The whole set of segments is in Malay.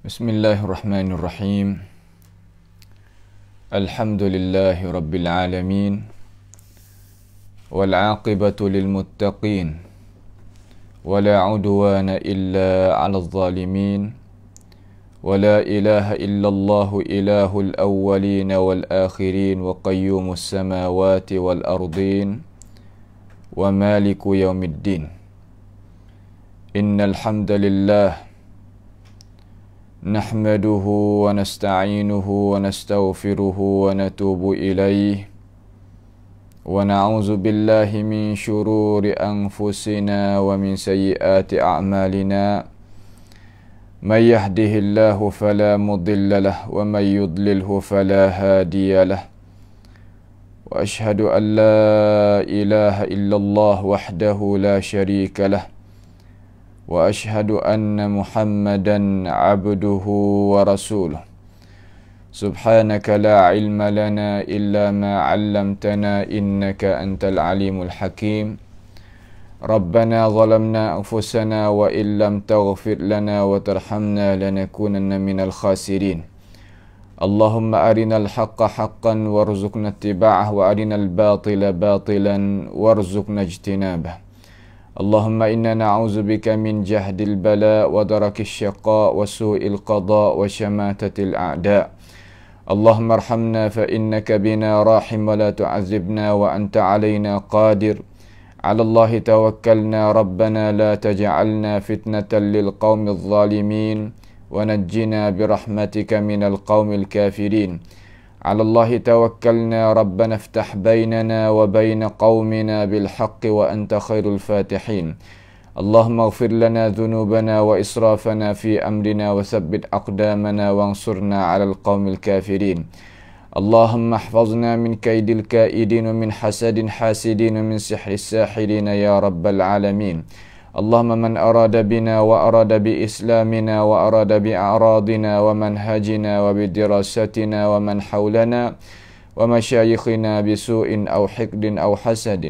Bismillahirrahmanirrahim. Alhamdulillahi rabbil alamin. Wal 'aqibatu lil muttaqin. Wala 'udwana illa 'alal zalimin. Wala ilaha illallah ilahul awwalin wal akhirin wa qayyumus samawati wal ardin wa maliku yaumiddin. Innal hamdalillah nahmaduhu wa nasta'inuhu wa nastaghfiruhu wa natubu ilayhi wa na'udzu billahi min shururi anfusina wa min sayyiati a'malina may yahdihillahu fala mudilla lahu wa may yudlilhu fala hadiya lahu wa ashhadu an la ilaha illallah wahdahu la syarika lahu wa ashhadu anna Muhammadan abduhu wa rasuluh. Subhanaka la ilma lana illa ma 'allamtana innaka antal alimul hakim. Rabbana zalamna anfusana wa illam taghfir lana wa tarhamna lanakunanna minal khasirin. Allahumma arinal haqqa haqqan warzuqna ittiba'ah wa arinal batila batilan warzuqna ijtinabah. Allahumma inna na'udzubika min jahdil bala wa darakis syaqa wa su'il qada wa syamatatil a'da. Allahumma arhamna fa innaka bina rahim wa la tu'azibna wa anta alaina qadir. Ala Allahi tawakkalna rabbana la taj'alna fitnatan lil qaumidh zalimin wa najjina birahmatika minal qaumil kafirin. على الله توكلنا ربنا افتح بيننا وبين قومنا بالحق وأنت خير الفاتحين. اللهم اغفر لنا ذنوبنا وإسرافنا في أمرنا وثبت أقدامنا وانصرنا على القوم الكافرين. اللهم احفظنا من كيد الكائدين ومن حسد حاسدين ومن سحر الساحرين يا رب العالمين. اللهم من أراد بنا وأراد بإسلامنا وأراد بأعراضنا ومنهجنا وبدراستنا ومن حولنا ومشايخنا بسوء أو حقد أو حسد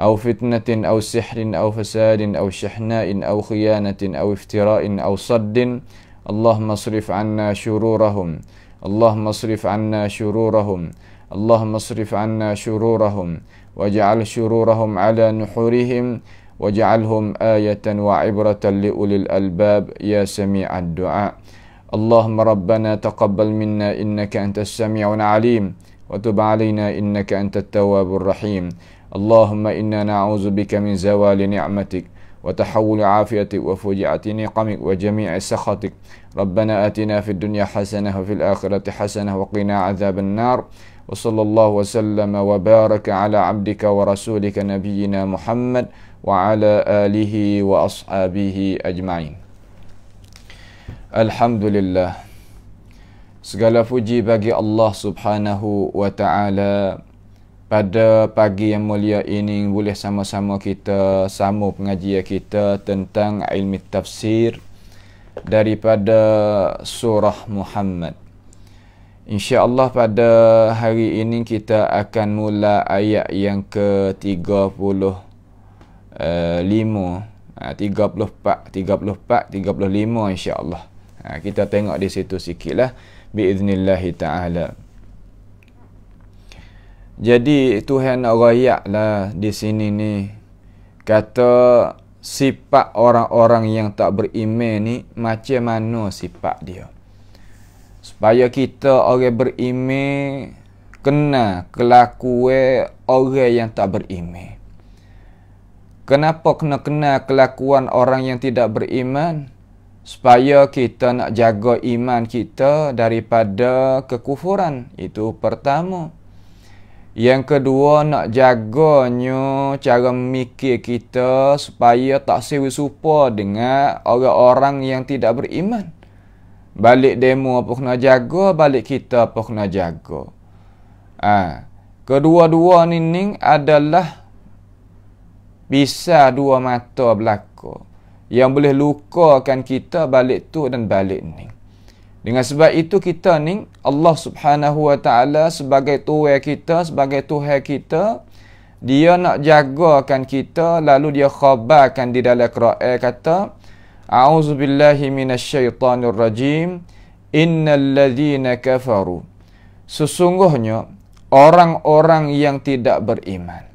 أو فتنة أو سحر أو فساد أو شحناء أو خيانة أو افتراء أو صد اللهم اصرف عنا شرورهم. اللهم اصرف عنا شرورهم. اللهم اصرف عنا شرورهم واجعل شرورهم على نحورهم waj'alhum ayatan wa ibratan li ulil albab ya sami'ad du'a. Allahumma rabbana taqabbal minna innaka antas sami'un alim wa tub 'alaina innaka antat tawwabur rahim. Allahumma inna na'udzubika min zawali ni'matik wa tahawuli 'afiyatik wa fuji'ati niqamik wa jami'i sakhatik. Rabbana atina fid dunya hasanah wa fil akhirati hasanah wa qina 'adzaban nar. Wa sallallahu wa sallama wa baraka ala 'abdika wa rasulika nabiyyina Muhammad wa ala alihi wa ashabihi ajma'in. Alhamdulillah, segala puji bagi Allah subhanahu wa ta'ala. Pada pagi yang mulia ini boleh sama-sama kita sambung pengajian kita tentang ilmu tafsir daripada surah Muhammad. InsyaAllah pada hari ini kita akan mula ayat yang ke-35, 34, 35 insya-Allah. Kita tengok di situ sikitlah biiznillahi taala. Jadi Tuhan nak rayaklah di sini ni, kata sifat orang-orang yang tak beriman ni macam mana sifat dia, supaya kita orang beriman kena kelakuan orang yang tak beriman. Kenapa kena kenal kelakuan orang yang tidak beriman? Supaya kita nak jaga iman kita daripada kekufuran. Itu pertama. Yang kedua, nak jaganya cara mikir kita supaya tak sewi serupa dengan orang-orang yang tidak beriman. Balik demo apa kena jaga, balik kita apa kena jaga. Kedua-dua ni adalah bisa dua mata belaka yang boleh lukakan kita balik tu dan balik ni. Dengan sebab itu kita ni Allah Subhanahu wa taala sebagai Tuhan kita, sebagai Tuhan kita, dia nak jagakan kita, lalu dia khabarkan di dalam Quran kata, A'udzubillahi minasyaitanir rajim, innal ladzina kafaru. Sesungguhnya orang-orang yang tidak beriman.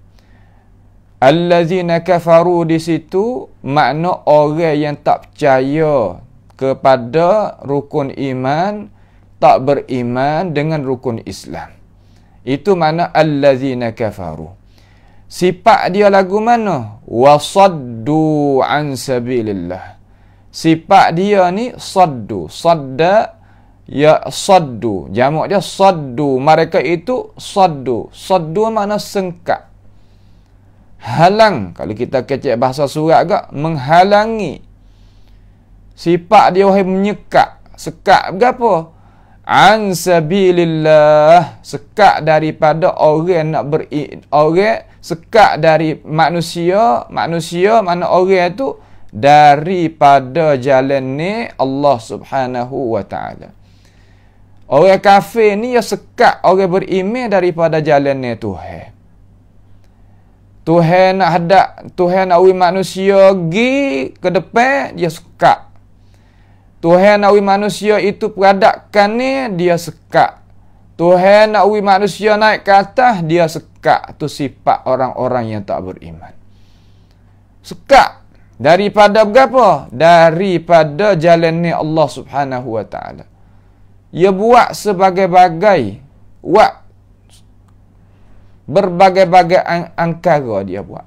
Alladzina kafaru di situ makna orang yang tak percaya kepada rukun iman, tak beriman dengan rukun Islam. Itu makna allazina kafaru. Sifat dia lagu mana? Wasaddu an sabilillah. Sifat dia ni saddu. Sadda ya saddu. Jamak dia saddu. Mereka itu saddu. Saddu makna sengkak. Halang. Kalau kita kecek bahasa surat agak, menghalangi. Sifat dia wahai menyekak. Sekak berapa? An sabilillah. Sekak daripada orang nak orang sekak dari manusia. Manusia mana orang tu daripada jalan ni Allah Subhanahu wa taala. Orang kafir ni ya sekak orang beriman daripada jalan ni Tuhan. Tuhan nak hadap, Tuhan nak manusia pergi ke depan, dia sekak. Tuhan nak manusia itu peradakkan ni, dia sekak. Tuhan nak manusia naik ke atas, dia sekak. Itu sifat orang-orang yang tak beriman. Sekak. Daripada berapa? Daripada jalan ni Allah Subhanahu wa taala. Ia buat sebagai-bagai. Buat berbagai-bagai angkara dia buat.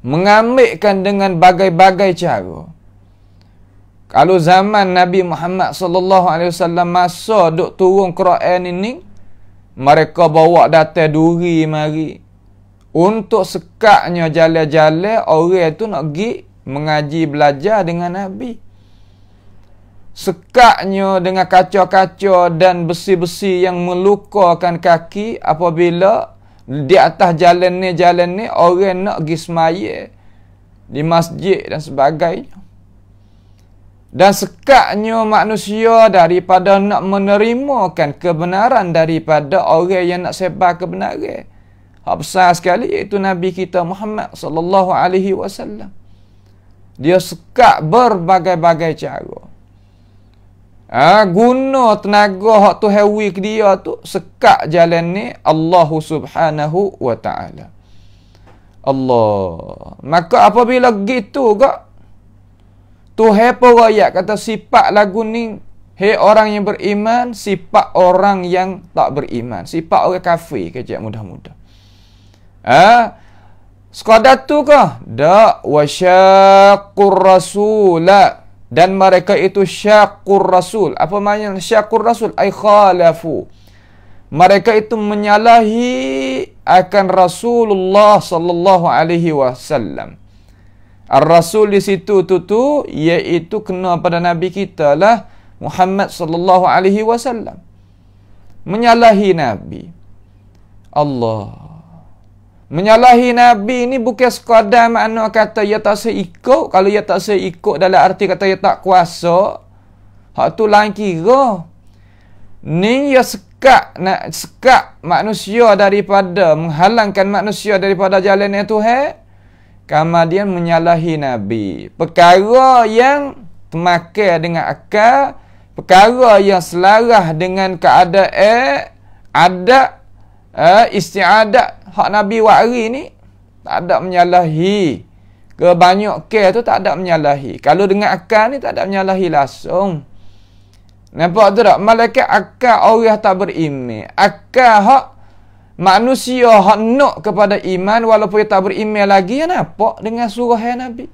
Mengambilkan dengan bagai-bagai cara. Kalau zaman Nabi Muhammad sallallahu alaihi wasallam masa duk turun Quran ini, mereka bawa datang duri mari untuk sekaknya jalan-jalan orang tu nak pergi mengaji belajar dengan Nabi. Sekaknya dengan kaca-kaca dan besi-besi yang melukakan kaki apabila di atas jalan ni orang nak pergi semaya di masjid dan sebagainya. Dan sekaknya manusia daripada nak menerimakan kebenaran daripada orang yang nak sebar kebenaran. Hak besar sekali iaitu Nabi kita Muhammad sallallahu alaihi wasallam. Dia sekak berbagai-bagai cara. Guna tenaga hak tu hewi ke dia tu sekak jalan ni Allah Subhanahu wa taala. Allah. Maka apabila gitu kak Tuhan perayat kata sifat lagu ni, hei orang yang beriman, sifat orang yang tak beriman, sifat orang kafir kejap mudah-mudah. Sekadar tu kah? Da wasyaqqur rasula, dan mereka itu syaqqur rasul. Apa makna syaqqur rasul? Ai khalafu. Mereka itu menyalahi akan Rasulullah sallallahu alaihi wasallam. Ar-Rasul di situ tu iaitu kena pada Nabi kita lah Muhammad sallallahu alaihi wasallam. Menyalahi Nabi. Allah. Menyalahi Nabi ni bukan sekadar makna kata ia tak seikut. Kalau ia tak seikut dalam arti kata ia tak kuasa, hak tu lain kira. Ni ia sekak manusia daripada menghalangkan manusia daripada jalan yang Tuhan. Kemudian menyalahi Nabi. Perkara yang termakan dengan akal, perkara yang selaras dengan keadaan adat istiadat hak Nabi wakri ni, tak ada menyalahi. Kebanyakan tu tak ada menyalahi. Kalau dengan akal ni tak ada menyalahi langsung. Nampak tu tak? Malaikat akal orang tak beriman. Akal hak manusia hak nak kepada iman walaupun dia tak beriman lagi, dia nampak dengan surah Nabi.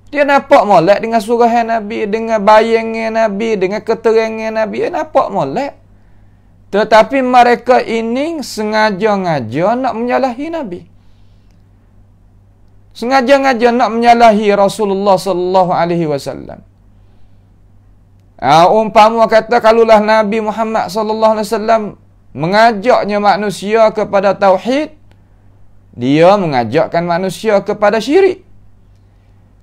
Dia nampak molek dengan surah Nabi, dengan bayangan Nabi, dengan keterangan Nabi, dia nampak molek. Tetapi mereka ini sengaja-ngaja nak menyalahi Nabi. Sengaja-ngaja nak menyalahi Rasulullah sallallahu alaihi wasallam. Umpama kata kalulah Nabi Muhammad sallallahu alaihi wasallam mengajaknya manusia kepada tauhid, dia mengajakkan manusia kepada syirik.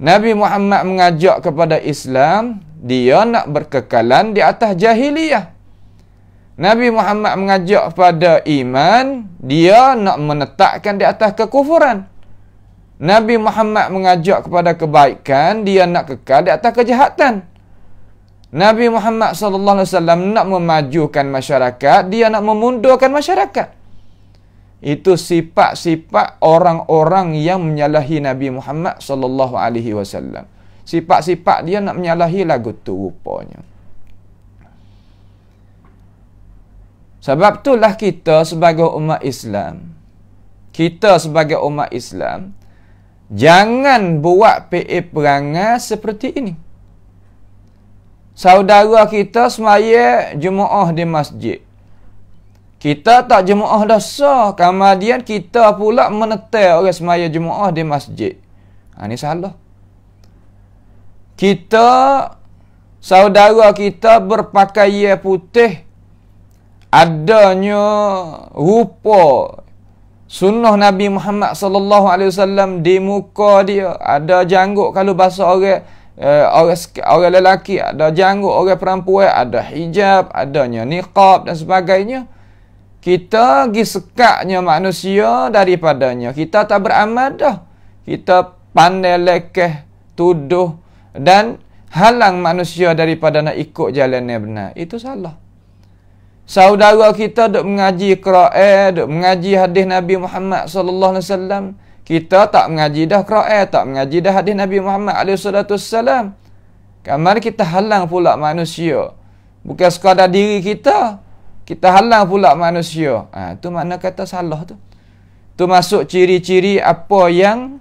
Nabi Muhammad mengajak kepada Islam, dia nak berkekalan di atas jahiliyah. Nabi Muhammad mengajak kepada iman, dia nak menetapkan di atas kekufuran. Nabi Muhammad mengajak kepada kebaikan, dia nak kekal di atas kejahatan. Nabi Muhammad sallallahu alaihi wasallam nak memajukan masyarakat, dia nak memundurkan masyarakat. Itu sifat-sifat orang-orang yang menyalahi Nabi Muhammad sallallahu alaihi wasallam. Sifat-sifat dia nak menyalahi lagu tu rupanya. Sebab itulah kita sebagai umat Islam, jangan buat perangai seperti ini. Saudara kita semaya jemaah di masjid, kita tak jemaah dah sah, kemudian kita pula menetai orang semaya jemaah di masjid. Ini salah. Kita, saudara kita berpakaian putih, adanya rupa sunnah Nabi Muhammad sallallahu alaihi wasallam di muka dia, ada janggut kalau bahasa orang lelaki, ada janggut orang perempuan, ada hijab, adanya niqab dan sebagainya. Kita pergi sekaknya manusia daripadanya. Kita tak beramal dah. Kita pandai lekeh, tuduh dan halang manusia daripada nak ikut jalan yang benar. Itu salah. Saudara kita duk mengaji Quran, duk mengaji hadis Nabi Muhammad sallallahu alaihi wasallam. Kita tak mengaji dah Quran, tak mengaji dah hadis Nabi Muhammad alaihi salatu wasallam. Kamar kita halang pula manusia. Bukan sekadar diri kita, kita halang pula manusia. Tu makna kata salah tu. Tu masuk ciri-ciri apa yang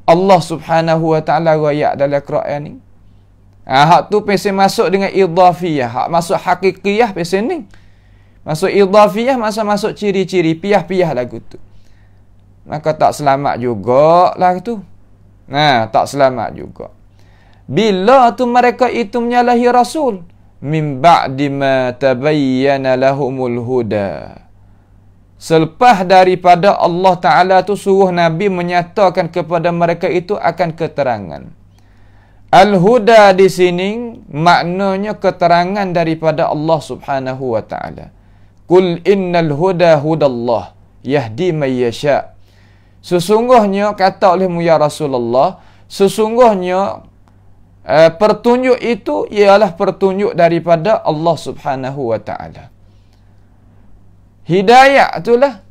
Allah Subhanahu wa taala royak dalam Quran ni. Hak tu pesen masuk dengan idhafiyah, hak masuk hakikiyah pesen ni. Masuk idhafiyah masa masuk ciri-ciri piyah-piyah lagu tu. Maka tak selamat juga lah tu. Tak selamat juga. Bila tu mereka itu menyalahi Rasul, min ba'di ma tabayyana lahumul huda. Selepas daripada Allah Ta'ala tu suruh Nabi menyatakan kepada mereka itu akan keterangan. Al-huda di sini maknanya keterangan daripada Allah Subhanahu wa Ta'ala. Qul innal huda hudallah yahdi man yasha. Sesungguhnya kata olehmu ya Rasulullah, sesungguhnya pertunjuk itu ialah pertunjuk daripada Allah Subhanahu wa Ta'ala. Hidayah itulah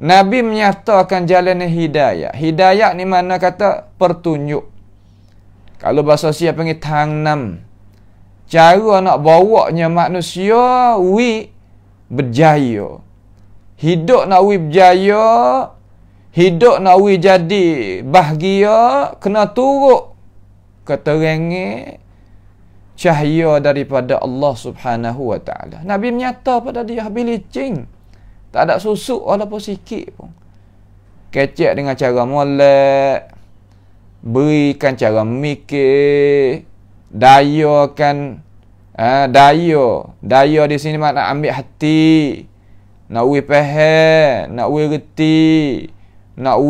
Nabi menyatakan jalan hidayah. Hidayah ni mana kata pertunjuk. Kalau bahasa siapa panggil tangnam. Cara nak bawanya manusia berjaya. Hidup nak berjaya, hidup nak jadi bahagia, kena turut keterangan cahaya daripada Allah Subhanahu wa Ta'ala. Nabi menyata pada dia bilicing. Tak ada susuk walaupun sikit pun. Kecek dengan cara molek, berikan cara mikir, dayakan daya di sini makna ambil hati, nak faham, nak reti, nak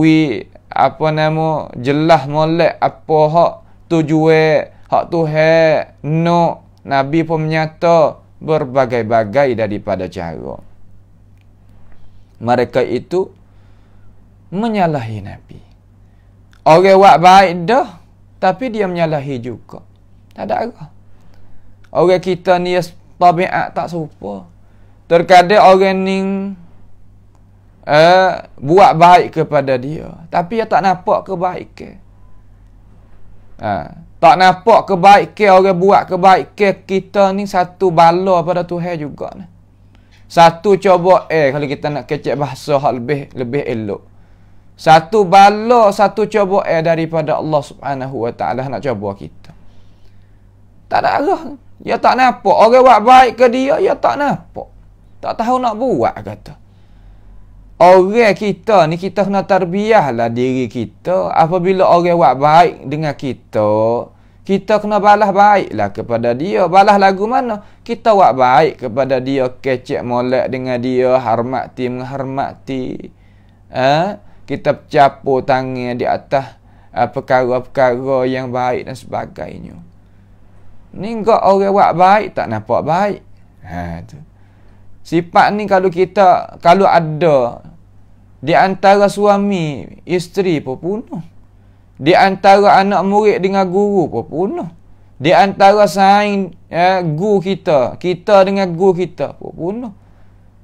jelas molek apa hak tujuan, hak Tuhan no. Nabi pun menyata berbagai-bagai daripada cara. Mereka itu menyalahi Nabi. Orang buat baik dah, tapi dia menyalahi juga. Tak ada arah. Orang kita ni tabiat tak serupa. Terkadang orang ni buat baik kepada dia, tapi dia tak nampak kebaikan. Tak nampak kebaikan orang buat kebaikan kita ni satu bala pada Tuhan juga. Satu coba kalau kita nak kecek bahasa hak lebih elok. Satu bala, satu coba daripada Allah Subhanahu wa Ta'ala nak coba kita. Tak ada arah. Dia tak nampak. Orang buat baik ke dia, dia tak nampak. Tak tahu nak buat kata. Orang kita ni, kita kena tarbiyahlah diri kita. Apabila orang buat baik dengan kita, kita kena balas baiklah kepada dia. Balas lagu mana? Kita buat baik kepada dia, kecek molek dengan dia, hormati menghormati. Kita capur tangan di atas perkara-perkara yang baik dan sebagainya. Ni enggak orang buat baik tak nampak baik. Tu. Sifat ni kalau ada di antara suami isteri pun bunuh. Di antara anak murid dengan guru pun bunuh. Di antara saing guru kita dengan guru kita pun bunuh.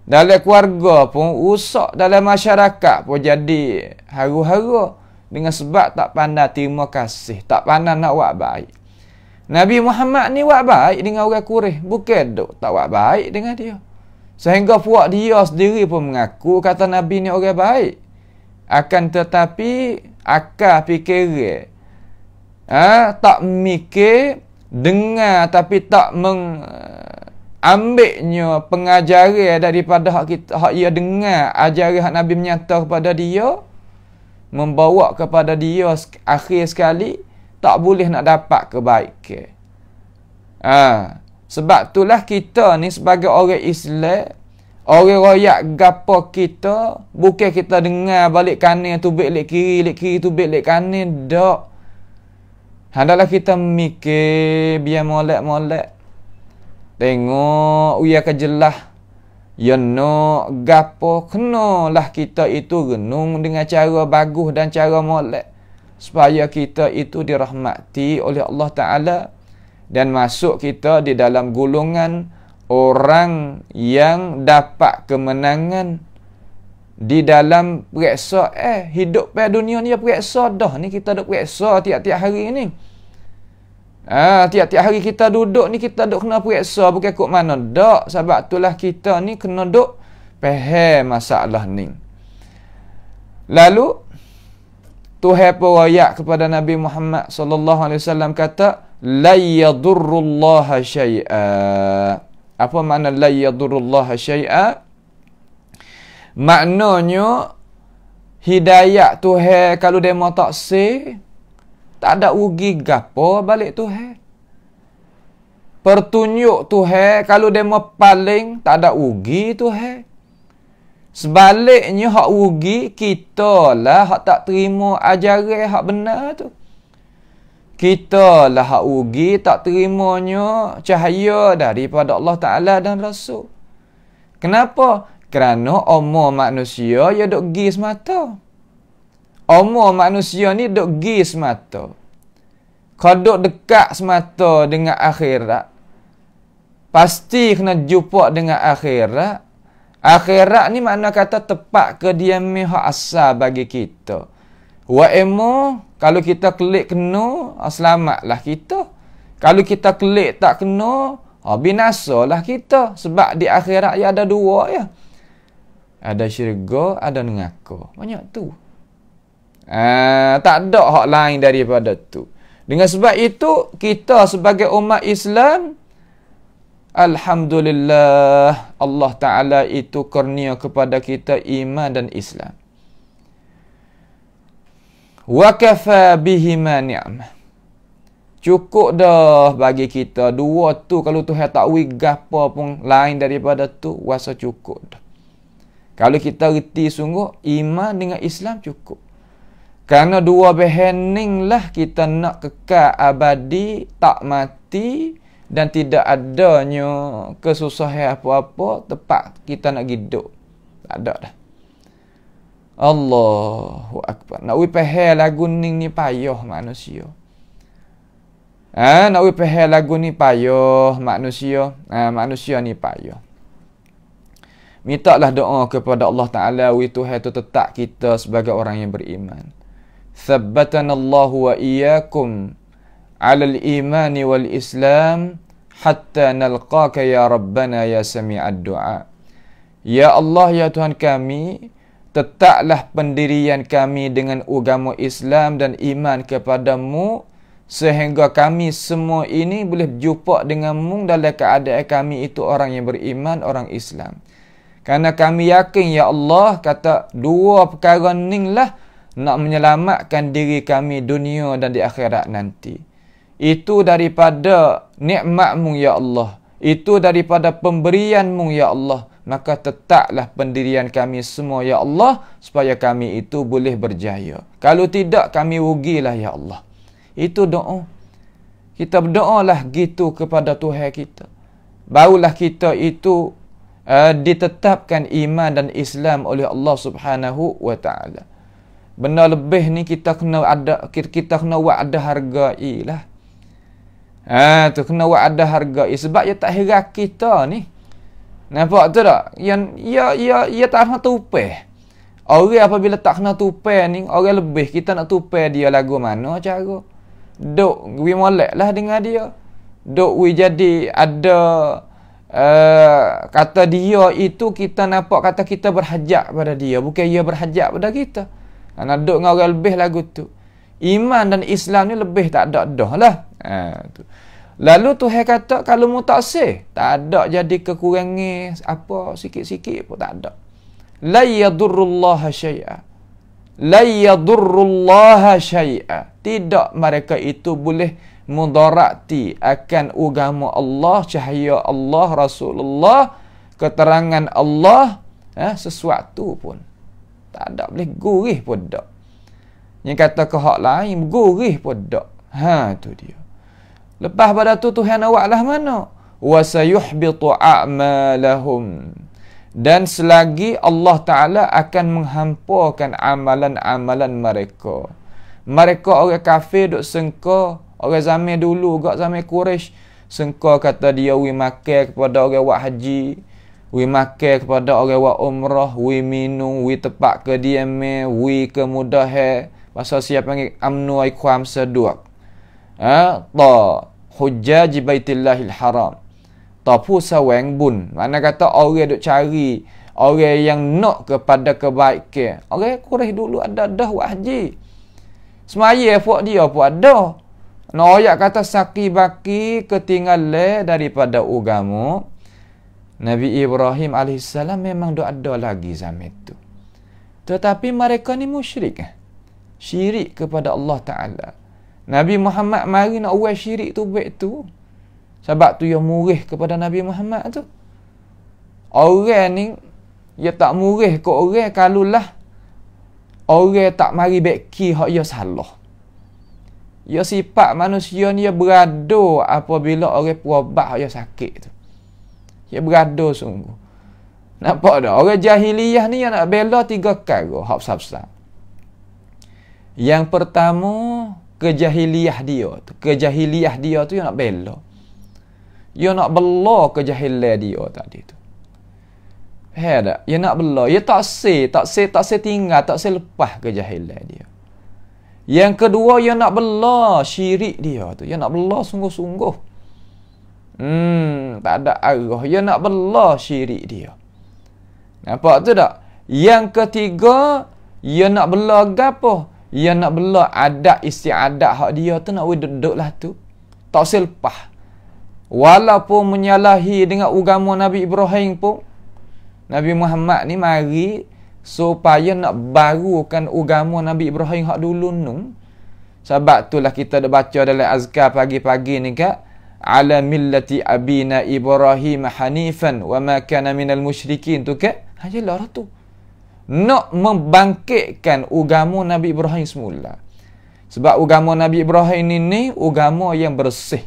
Dalam keluarga pun rusak, dalam masyarakat pun jadi haru-hara dengan sebab tak pandai terima kasih, tak pandai nak buat baik. Nabi Muhammad ni buat baik dengan orang Quraisy, bukan duk tak buat baik dengan dia. Sehingga puak dia sendiri pun mengaku kata Nabi ni orang baik. Akan tetapi akal fikiran tak mikir, dengar tapi tak ambilnya pengajaran daripada hak ia dengar ajaran hak Nabi menyata kepada dia, membawa kepada dia akhir sekali tak boleh nak dapat kebaikan. Sebab itulah kita ni sebagai orang Islam, orang royak gapo kita, bukan kita dengar balik kanan tu balik kiri tu balik kanan, dak. Hendaklah kita mikir biar molek-molek. Tengok ia kejelah. Ya nak gapo kenalah kita itu renung dengan cara bagus dan cara molek supaya kita itu dirahmati oleh Allah Ta'ala dan masuk kita di dalam golongan orang yang dapat kemenangan di dalam periksa hidup pada dunia ni periksa dah ni, kita duk periksa tiap-tiap hari ni. Tiap-tiap hari kita duduk ni kita duk kena periksa, bukan kok mana dak. Sebab itulah kita ni kena duk faham masalah ni. Lalu Tuhan pun royak kepada Nabi Muhammad sallallahu alaihi wasallam kata la yadurrullaha syai'a. Apa makna la yadurrullaha syai'a? Maknanya hidayah Tuhan kalau dia mau taksir tak ada rugi gapo balik Tuhan. Pertunjuk Tuhan kalau dia mau paling tak ada rugi Tuhan. Sebaliknya hak rugi kita lah hak tak terima ajaran hak benar tu. Kita lah hak rugi tak terimanya cahaya daripada Allah Ta'ala dan Rasul. Kenapa? Kerana umur manusia ya duk gi semata. Umur manusia ni duk gi semata. Kalau duk dekat semata dengan akhirat, pasti kena jumpa dengan akhirat. Akhirat ni makna kata tepat kediaman hak asal bagi kita. Wa emo kalau kita klik kena, selamatlah kita. Kalau kita klik tak kena, binasalah kita. Sebab di akhirat ya ada dua ya. Ada syurga, ada neraka. Banyak tu. Tak ada hak lain daripada tu. Dengan sebab itu kita sebagai umat Islam, alhamdulillah Allah Ta'ala itu kurnia kepada kita iman dan Islam. Wa kafa bihima ni'mah. Cukup dah bagi kita dua tu. Kalau Tuhan tak wi gapo pun lain daripada tu, rasa cukup dah. Kalau kita reti sungguh iman dengan Islam cukup. Kerana dua behening lah kita nak kekal abadi, tak mati dan tidak adanya kesusahan apa-apa tempat kita nak hidup. Tak ada dah. Allahu Akbar. Nak we pahal lagu ni payah manusia. Nak we pahal lagu ni payah manusia. Manusia ni payah. Mintalah doa kepada Allah Ta'ala we Tuhan tu tetap kita sebagai orang yang beriman. Thabbatana Allah wa iyyakum 'alal imani wal Islam hatta nalqaka ya Rabbana ya Sami'ad du'a. Ya Allah ya Tuhan kami, tetaplah pendirian kami dengan agama Islam dan iman kepadamu sehingga kami semua ini boleh berjumpa denganmu dalam keadaan kami itu orang yang beriman, orang Islam. Karena kami yakin ya Allah kata dua perkara ni lah nak menyelamatkan diri kami dunia dan di akhirat nanti. Itu daripada nikmat-Mu ya Allah. Itu daripada pemberian-Mu ya Allah. maka tetaplah pendirian kami semua ya Allah supaya kami itu boleh berjaya. Kalau tidak kami rugilah ya Allah. Itu doa. Kita berdoalah gitu kepada Tuhan kita. Barulah kita itu ditetapkan iman dan Islam oleh Allah Subhanahu wa taala. Benda lebih ni kita kena buat ada hargai lah. Tu kena buat ada hargai sebab dia tak heran kita ni. Nampak tu tak? Yang ia tak kena tupai. Orang apabila tak kena tupai ni, orang lebih kita nak tupai dia lagu mana cara? Duk we molek lah dengan dia. Duk we jadi ada kata dia itu kita nampak kata kita berhajat pada dia, bukan dia berhajat pada kita. Nak duduk dengan orang lebih lagu tu. Iman dan Islam ni lebih tak ada dah lah. Tu. Lalu Tuhan kata kalau mu tak sah, tak ada jadi kekurangan apa sikit-sikit pun tak ada. La yadurrullaha syai'a. La yadurrullaha syai'a. Tidak mereka itu boleh mudarati akan agama Allah, cahaya Allah, Rasulullah, keterangan Allah, sesuatu pun. Tak ada boleh gurih pun tak. Yang kata ke hak lain gurih pun tak. Tu dia. Lepas pada tu Tuhan awaklah mana? Wa sayuhbitu a'malahum. Dan selagi Allah Ta'ala akan menghampakan amalan-amalan mereka. Mereka orang kafir duk sengka, orang zaman dulu, zaman Quraisy sengka kata dia wi makan kepada orang buat haji. We makan kepada orang buat umrah, we minum, we tepat kediaman, we kemudahan. Pasal siapa panggil amnu iqam seduak. Ta hujjaj baitillahil haram. Ta pusawang bun. Mana kata orang duk cari orang yang nak kepada kebaikan. Orang Quraisy dulu ada dah buat haji. Semaya puak dia pun ada. Noyak kata saki baki ketinggalan daripada agama. Nabi Ibrahim AS memang ada lagi zaman itu. Tetapi mereka ni musyrik. Syirik kepada Allah Ta'ala. Nabi Muhammad mari nak buat syirik tu baik tu. Sebab tu yang murih kepada Nabi Muhammad tu. Orang ni, dia tak murih ke orang kalulah orang tak mari beki hak dia salah. Ya sifat manusia ni dia berado apabila orang puabat hak dia sakit tu. Dia berado sungguh. Nampak tak? Orang jahiliyah ni yang nak bela 3 perkara. Hak besar-besar. Yang pertama, kejahiliyah dia tu. Kejahiliyah dia tu yang nak bela. Dia nak bela kejahilan dia tadi tu. Faham tak? Dia nak bela. Dia tak say tinggal, tak say lepas kejahilan dia. Yang kedua, dia nak bela syirik dia tu. Dia nak bela sungguh-sungguh. Tak ada arah. Dia nak bela syirik dia. Nampak tu tak? Yang ketiga, dia nak bela gapo? Dia nak bela adat istiadat hak dia tu nak duduk lah tu. Tak selpah. Walaupun menyalahi dengan agama Nabi Ibrahim pun, Nabi Muhammad ni mari supaya nak barukan agama Nabi Ibrahim hak dulu nung. Sebab itulah kita dah baca dalam azkar pagi-pagi ni kak. Ala millati abina Ibrahim hanifan wa ma kana minal musyrikin tu ke? Hajalah tu. Nak membangkitkan agama Nabi Ibrahim semula. Sebab agama Nabi Ibrahim ini agama yang bersih.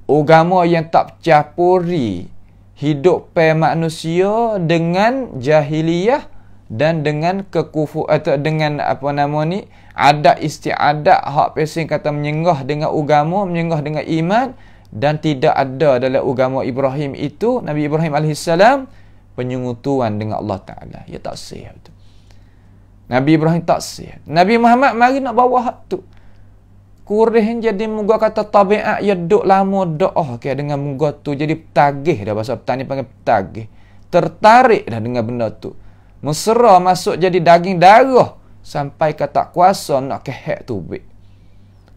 Agama yang tak campuri hidup manusia dengan jahiliyah dan dengan kekufur atau dengan apa nama ni adat istiadat hak pesing kata menyengah dengan agama, menyengah dengan iman. Dan tidak ada dalam agama Ibrahim itu, Nabi Ibrahim AS, penyungutuan dengan Allah Ta'ala. Ia tak sah tu. Nabi Ibrahim tak sah. Nabi Muhammad mari nak bawa hak tu. Kurih jadi muka kata tabiat, ia duk lama doa dengan muka tu. Jadi petagih dah, bahasa petani panggil petagih. Tertarik dah dengan benda tu. Mesra masuk jadi daging darah. Sampai kata kuasa nak kehek tu.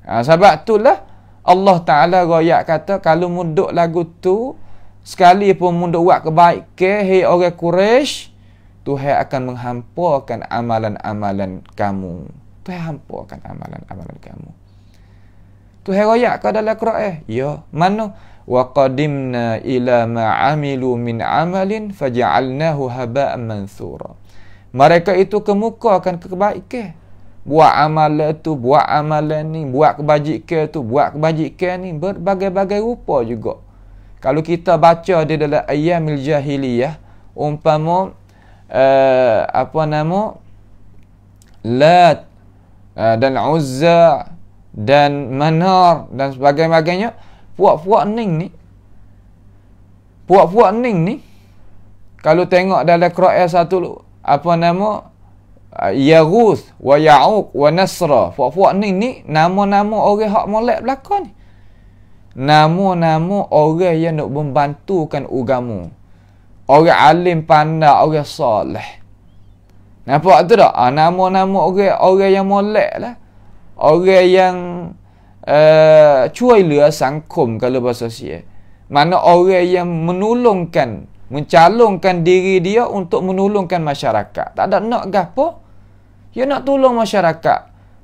Sebab itulah Allah Ta'ala royak kata kalau munduk lagu tu sekali pun munduk buat kebaikan hei orang Quraisy, Tuhan akan menghampakan amalan-amalan kamu. Tuhan hampakan amalan-amalan kamu. Tuhan royak ke dalam Quran? Ya. Mana? wa qadimna ila ma amilu min amalin faja'alnahu haba'an mansura. Mereka itu kemukakan kebaikan. Buat amalan tu, buat amalan ni, buat kebajikan tu, buat kebajikan ni, berbagai-bagai rupa juga. Kalau kita baca di dalam ayyamil jahiliyah, umpama Lat dan Uzza dan Manar dan sebagainya, puak-puak ning ni kalau tengok dalam Quran satu Yaghuth wa Ya'uq wa Nasra, puak-puak ni nama-nama orang hak molek belaka ni, nama-nama orang yang nak membantukan agama, orang alim pandai, orang soleh. Nampak tu tak? Nama-nama orang yang molek lah, orang yang cuai sangkum kalau bahasa Sia. Mana orang yang mencalonkan diri dia untuk menolongkan masyarakat. Tak ada nak gapo, dia nak tolong masyarakat.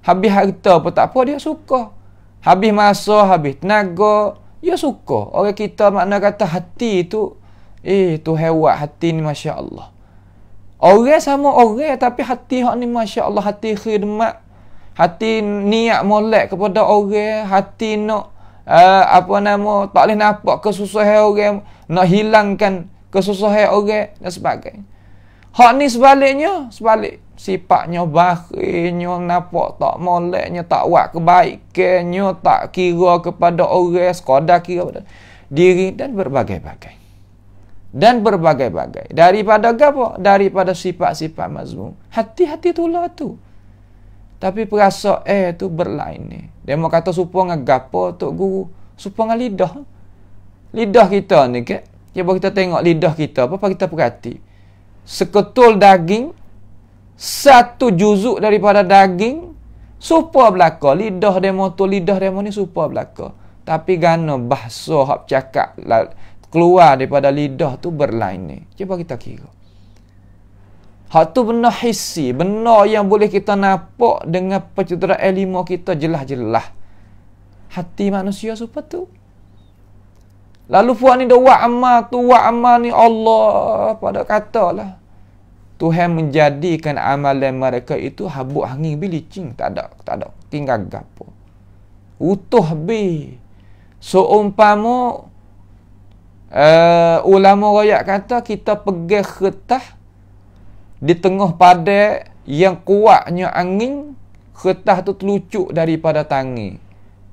Habis harta pun tak apa, dia suka. Habis masa, habis tenaga, dia suka. Orang kita makna kata hati tu, tu hebat hati ni, Masya Allah. Orang sama orang, tapi hati hak ni Masya Allah, hati khidmat, hati niat molek kepada orang, hati nak tak boleh nampak kesusahan orang, nak hilangkan kesusahan orang dan sebagainya. Hak ni sebaliknya, sifatnya bakhilnya, nampak tak moleknya, tak buat kebaikannya, tak kira kepada orang, sekadar kira pada diri dan berbagai-bagai. Daripada apa? Daripada sifat-sifat mazmum. Hati-hati tulah tu. Tapi perasaan tu berlain ni. Dia mau kata supaya ngagapo tok guru, supaya lidah. Lidah kita ni ke? Cuba kita tengok lidah kita, apa kita perhati. Seketul daging, satu juzuk daripada daging, supaya belaka. Lidah demo ni supaya belaka. Tapi gana bahasa hak cakap keluar daripada lidah tu berlain ni. Cuba kita kira. Hak tu benar hissi, benar yang boleh kita nampak dengan pencerahan lima kita jelas-jelas. Hati manusia seperti tu. Lalu puak ni dah buat amal ni Allah pada katalah. Tuhan menjadikan amalan mereka itu habuk angin bilicing, tak ada tinggal gapo. Utuh habis. Seumpama ulama rakyat kata kita pegang kertas di tengah padai yang kuatnya angin, kertas tu terlucuk daripada tangan.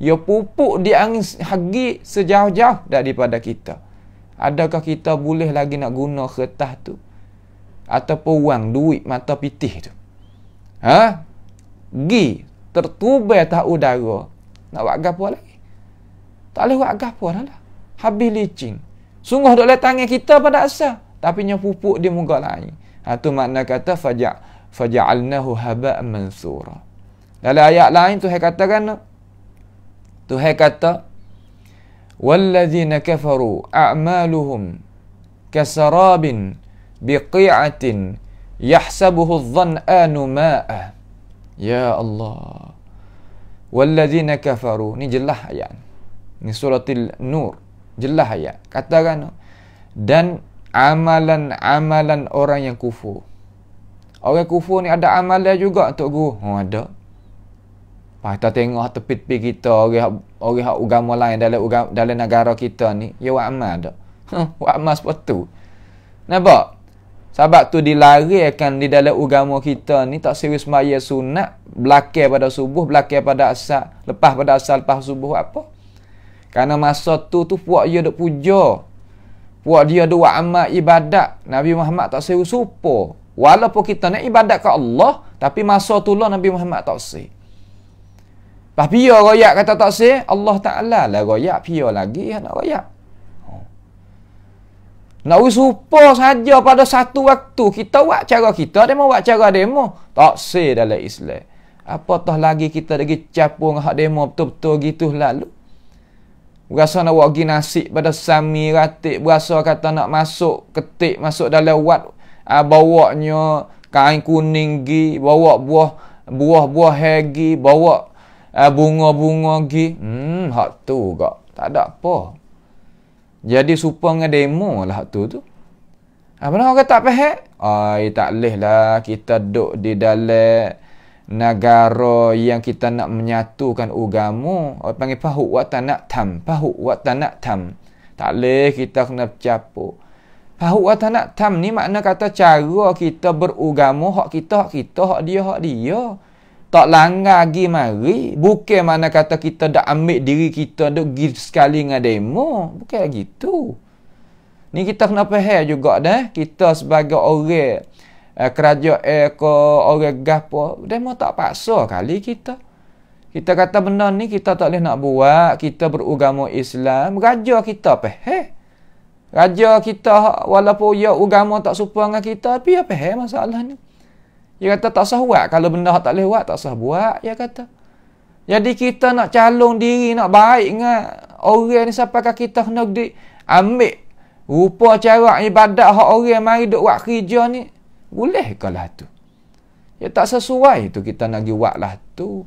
Ia pupuk di angin hagi sejauh-jauh daripada kita. Adakah kita boleh lagi nak guna kertas tu? Ataupun wang, duit, mata pitih tu? Tertubai tak udara. Nak buat gapo lagi? Tak boleh buat gapo dah lah. Habis licin. Sungguh duk tangan kita pada asal, tapi nya pupuk di muka lain. Tu makna kata faja'alnahu haba'an mansura. Dalam ayat lain Tuhan kata walladzina kafaru a'maluhum kasarabin biqi'atin yahsabuhu adh-dhan'anu ma'a. Ya Allah. Walladzina kafaru, ni jelas ayat. Ni suratul Nur. Jelas ayat. Katakan dan amalan-amalan orang yang kufur. Orang kufur ni ada amalan juga untuk guru. Ada. Kita tengok tepi-tepi kita orang agama lain dalam negara kita ni, dia buat amal dak. Buat amal seperti tu. Nampak? Sebab tu dilarikan di dalam agama kita ni tak serius sembahyang sunat, belakang pada subuh, belakang pada asar, lepas pada asar, lepas subuh apa? Karena masa tu puak dia duk puja. Puak dia duk buat amal ibadat. Nabi Muhammad tak seru supo. Walaupun kita nak ibadat ke Allah, tapi masa tu lah Nabi Muhammad tak seru. Lepas pia royak kata tak seru, Allah Ta'ala lah royak, pia lagi nak royak. Nak supo saja pada satu waktu. Kita buat cara kita, dia mau buat cara demo. Tak seru dalam Islam. Apatah lagi kita lagi capung hak demo betul-betul gitu lalu. Berasa nak buat pergi nasi pada sami ratik, berasa kata nak masuk ketik, masuk dalam wat, bawanya kain kuning gi, bawa buah hegi, bawa bunga-bunga gi. Hak tu kak. Tak ada apa. Jadi supaya dengan demo lah tu. Apa nak orang tak faham? Tak boleh lah kita duduk di dalam negara yang kita nak menyatukan agama. Orang panggil pahuk wa tanak tam. Pahuk wa tanak tam. Tak boleh kita kena bercampur. Pahuk wa tanak tam ni makna kata cara kita beragama, hak kita, hak dia. Tak langgar pergi mari. Bukan mana kata kita dah ambil diri kita duk pergi sekali dengan demo. Bukan gitu. Ni kita kena faham juga dah. Kita sebagai orang kerajaan ke orang gapo, demo tak paksa kali kita. Kita kata benda ni kita tak boleh nak buat. Kita beragama Islam. Raja kita faham. Raja kita walaupun dia agama tak serupa dengan kita, tapi dia faham masalah ni. Dia kata tak sah buat. Kalau benda tak boleh buat, tak sah buat. Dia kata. Jadi kita nak calon diri, nak baik dengan orang ni sampai kita kena ambil rupa cara ibadat hak orang mari duk buat kerja ni. Boleh ke lah tu? Ya tak sesuai tu kita nak pergi buat lah tu.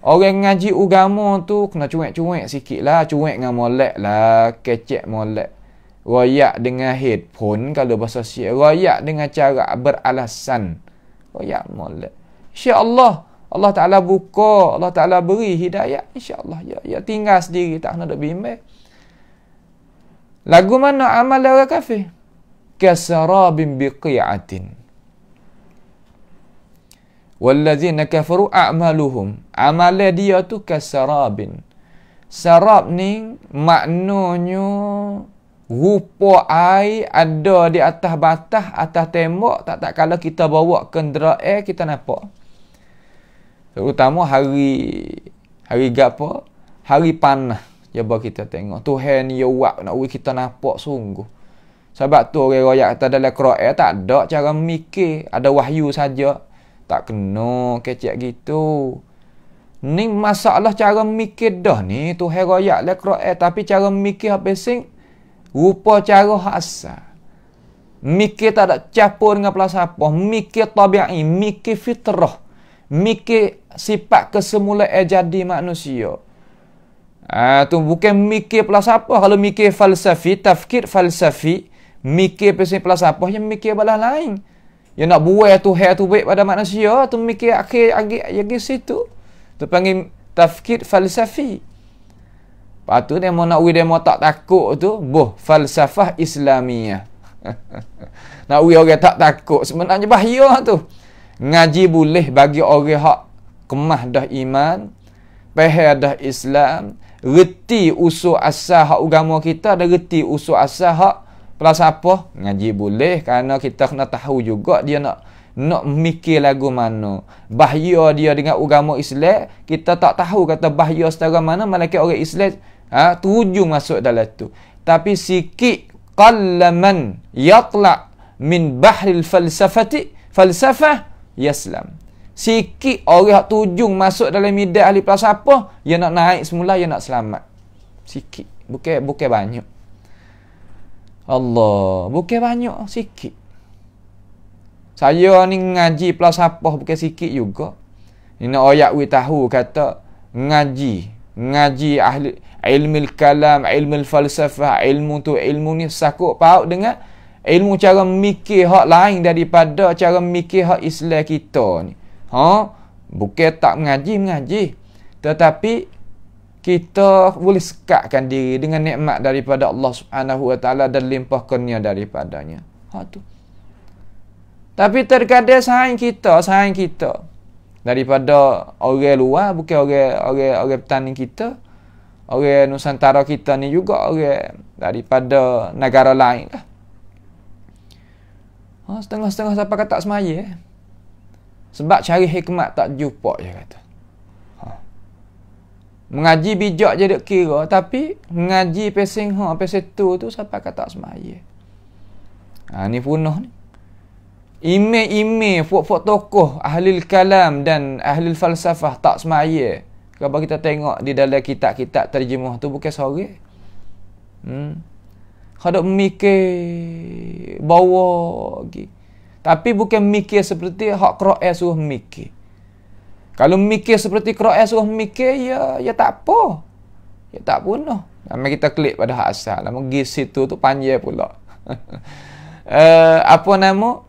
Orang ngaji agama tu kena cuek-cuek sikit lah. Cuek dengan molek lah. Kecek molek. Royak dengan headphone kalau bahasa Syiah. Royak dengan cara beralasan. Royak molek. InsyaAllah Allah Ta'ala buka. Allah Ta'ala beri hidayah. InsyaAllah. Ya tinggal sendiri. Tak kena duk bimbang. Lagu mana amal orang kafir? Kasarabin biqi'atin. Wallazina kafaru a'maluhum. Amalan dia tu kasarabin. Sarab ni maknanya rupa air ada di atas batas, atas tembok. Tak kalau kita bawa kenderaan kita nampak. Terutama hari gapo? Hari panas. Cuba kita tengok. Tuhan ni buat nak kita nampak sungguh. Sebab tu orang royak kata dalam Quran tak ada cara mikir. Ada wahyu saja. Tak kena kecek gitu. Ni masalah cara mikir dah ni. Tuhan royak dalam Quran. Tapi cara mikir apa sing? Rupa cara asal. Mikir tak ada campur dengan falsafah. Mikir tabi'i. Mikir fitrah. Mikir sifat kesemulaan jadi manusia. Tu bukan mikir falsafah. Kalau mikir falsafi, tafkir falsafi, mikir pasal falsafah yang mikir balas lain. Yang nak buat Tuhan tu baik pada manusia, tu mikir akhir situ. Tu panggil tafkir falsafi. Lepas tu demo nak demo tak takut tu, falsafah Islamiyah. Nak orang tak takut sebenarnya bahaya tu. Ngaji boleh bagi orang hak kemah dah iman, faham dah Islam, reti usul asal hak agama kita, dan reti usul asal hak falsafah. Ngaji boleh kerana kita kena tahu juga dia nak mikir lagu mana. Bahaya dia dengan agama Islam, kita tak tahu kata bahaya setara mana, malaikat orang Islam tuju masuk dalam tu. Tapi sikit qallaman yatla min bahril falsafah yaslam. Sikit orang tujung masuk dalam midah ahli falsafah, dia nak naik semula, dia nak selamat. Sikit, bukan banyak. Allah, bukan banyak, sikit. Saya ni ngaji falsafah bukan sikit juga. Ini ayat we tahu kata ngaji ahli ilmu kalam, ilmu falsafah, ilmu ni sakut paut dengan ilmu cara mikir hak lain daripada cara mikir hak Islam kita ni. Bukan tak mengaji. Tetapi kita boleh sekatkan diri dengan nikmat daripada Allah Subhanahu Wa Taala dan limpah kurnia daripadanya. Tu. Tapi terkadang saing kita daripada orang luar, bukan orang petani kita, orang Nusantara kita ni juga orang daripada negara lain lah. Setengah-setengah siapa kata semaya. Sebab cari hikmat tak jumpa je kata. Mengaji bijak je duk kira, tapi mengaji pesing tu siapa kata semaya. Ni punah ni. Ime fok tokoh ahli kalam dan ahli falsafah tak semaya. Kalau kita tengok di dalam kitab-kitab terjemah tu bukan sorang. Kada mikir bawa lagi. Tapi bukan mikir seperti hak Quran suruh mikir. Kalau mikir seperti Quran suruh mikir, ya tak apa. Ya tak punah. Mari kita klik pada hak asal. Nama pergi situ tu panjang pula. Apa nama?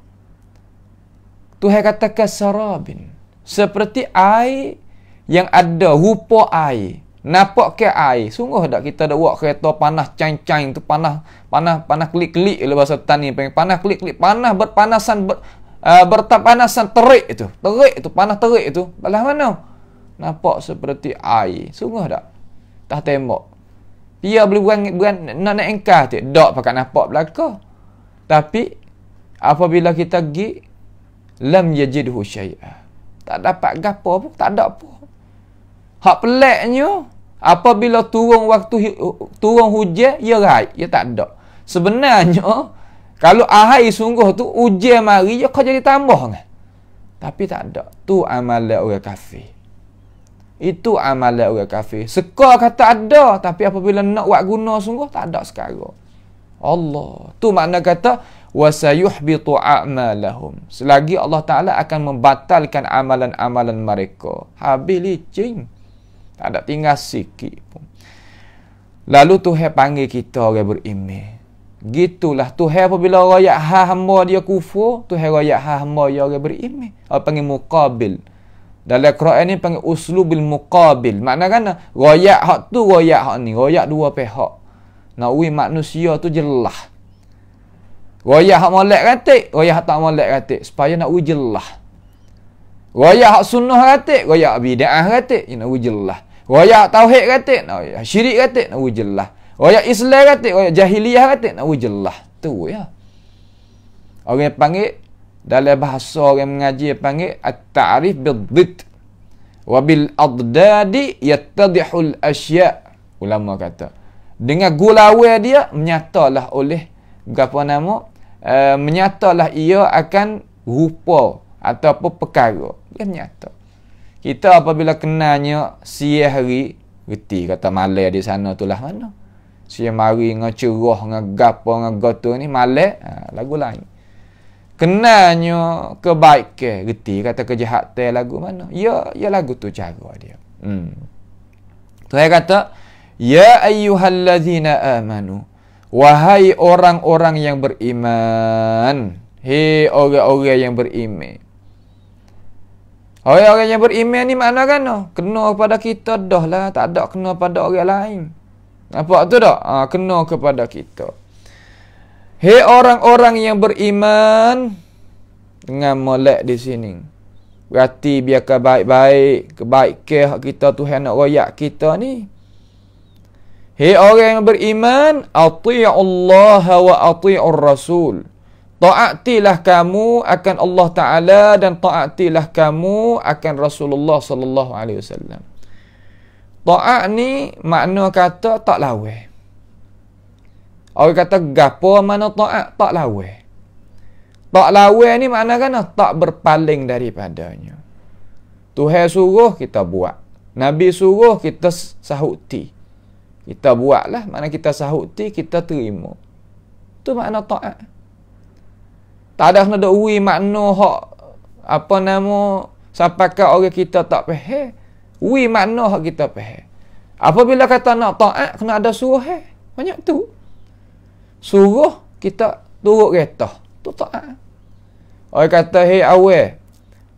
Tuhan kata kasarabin. Seperti air yang ada rupa air. Nampak ke air. Sungguh tak kita dah buat kereta panas caing-caing tu, panas klik-klik kalau bahasa tani panggil panas klik-klik, panas berpanasan terik itu. Terik itu, panas terik itu. Balas mana? Nampak seperti air. Sungguh tak? Tak tembak. Dia boleh bukan nak engkau tu. Tak pakai nampak belakang. Tapi apabila kita pergi lam yajidhu syai'a. Tak dapat gapo pun, tak ada apa. Hak peliknya apabila turun hujan, ia raih, ia tak ada. Sebenarnya kalau air sungguh tu hujan mari, ia kau jadi tambah kan. Tapi tak ada. Tu amalan orang kafir. Itu amalan orang kafir. Sekar kata ada, tapi apabila nak buat guna sungguh tak ada sekarang. Allah. Tu makna kata wasayuhbitu a'malahum. Selagi Allah Ta'ala akan membatalkan amalan-amalan mereka. Habis licin. Tak ada tinggal sikit pun. Lalu Tuhan panggil kita orang beriman. Gitulah Tuhan apabila rakyat hamba dia kufur, Tuhan rakyat hamba dia orang beriman. Apa panggil muqabil. Dalam Quran ni panggil uslubil muqabil. Makna kan rakyat hak tu, rakyat hak ni. Rakyat dua pihak. Nak manusia tu jelas. Royak hak molek katik, royak hak tak molek katik, supaya nak jelas. Royak hak sunnah katik, royak bid'ah katik, nak jelas. Royak tauhid katik, nak syirik katik, nak jelas. Royak Islam katik, royak jahiliyah katik, nak jelas. Tu ya. Orang panggil dalam bahasa orang mengaji panggil at-ta'rif bid-didd wa bil adadi yattadihul asya'. Ulama kata, dengan gulawai dia menyatalah oleh apa nama, menyatalah ia akan rupa ataupun perkara. Dia nyata. Kita apabila kenanya siang hari, reti kata malam di sana tu lah mana. Siang mari dengan cerah, dengan gapo, dengan goto ni malam, lagu lain. Kenanya kebaikan, reti kata kejahatan lagu mana. Ya lagu tu cara dia. Tuhan kata, ya ayyuhallazina amanu. Wahai orang-orang yang beriman. Hei orang-orang yang beriman. Orang-orang yang beriman ni makna kan? Kena kepada kita dah lah. Tak ada kena pada orang lain. Nampak tu tak? Kena kepada kita. Hei orang-orang yang beriman. Dengan molek di sini. Berarti biarkan baik-baik. Kebaikan kita Tuhan nak royak kita ni. Hei orang yang beriman, ati'ullaha wa ati'ur rasul. Taatilah kamu akan Allah Ta'ala dan taatilah kamu akan Rasulullah sallallahu alaihi wasallam. Taat ni makna kata tak lawan. Orang kata gapo mana taat, tak lawan. Tak lawan ni makna kan tak berpaling daripadanya. Tuhan suruh kita buat. Nabi suruh kita sahuti. Kita buatlah, makna kita sahuti, kita terima. Tu makna taat. Tak ada kena uwi makna hak apa nama sampai ke orang kita tak faham. Uwi makna hak kita faham. Apabila kata nak taat kena ada suruh banyak tu. Suruh kita turut kereta. Tu taat. Orang kata hei awal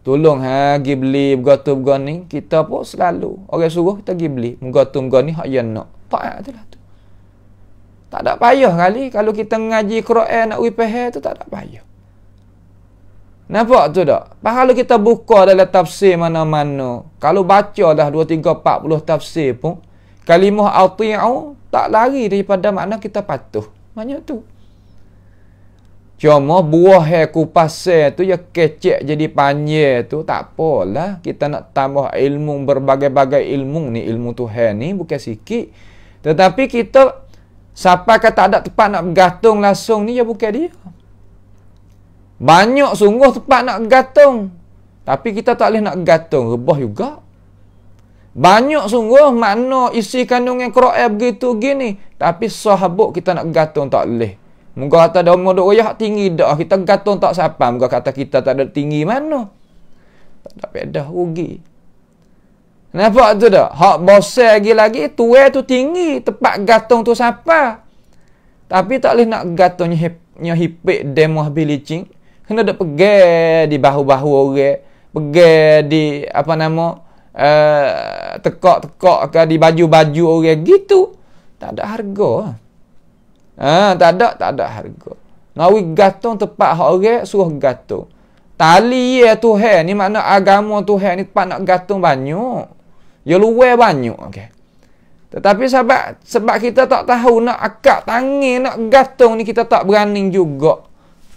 tolong pergi beli bergatu ni, kita pun selalu orang suruh kita pergi beli bergatu ni hak yang nak. Taat tu lah tu. Tak ada payah kali kalau kita ngaji Quran nak faham tu tak ada payah. Nampak tu tak? Kalau kita buka dalam tafsir mana-mana, kalau baca dah 2, 3, 40 tafsir pun, kalimah ati'u tak lari daripada makna kita patuh. Banyak tu. Cuma buah kupas tu ya kecek jadi panjang tu tak apalah. Kita nak tambah ilmu, berbagai-bagai ilmu ni, ilmu Tuhan ni bukan sikit. Tetapi kita sampai kata ada tempat nak bergantung langsung ni ya bukan dia. Banyak sungguh tempat nak bergantung. Tapi kita tak boleh nak bergantung, rebah juga. Banyak sungguh makna isi kandungan Quran begitu gini, tapi sahabat kita nak bergantung tak boleh. Muka kata dah umur royak tinggi dah. Kita gantung tak siapa. Muka kata kita tak ada tinggi mana. Tak ada pedah rugi. Nampak tu dah? Hak bosai lagi tuai tu tinggi, tempat gantung tu siapa? Tapi tak boleh nak gantungnya hipik demo bilicing. Kena dak pegang di bahu-bahu orang, pegang di apa nama tekak-tekak ke di baju-baju orang gitu. Tak ada harga. Tak ada harga. Nawi gantung tempat hak orang suruh gantung. Tali ya Tuhan ni makna agama Tuhan ni tempat nak gantung banyak. Ya luar banyak, okey. Tetapi sebab kita tak tahu nak akak tangan nak gantung ni kita tak berani juga.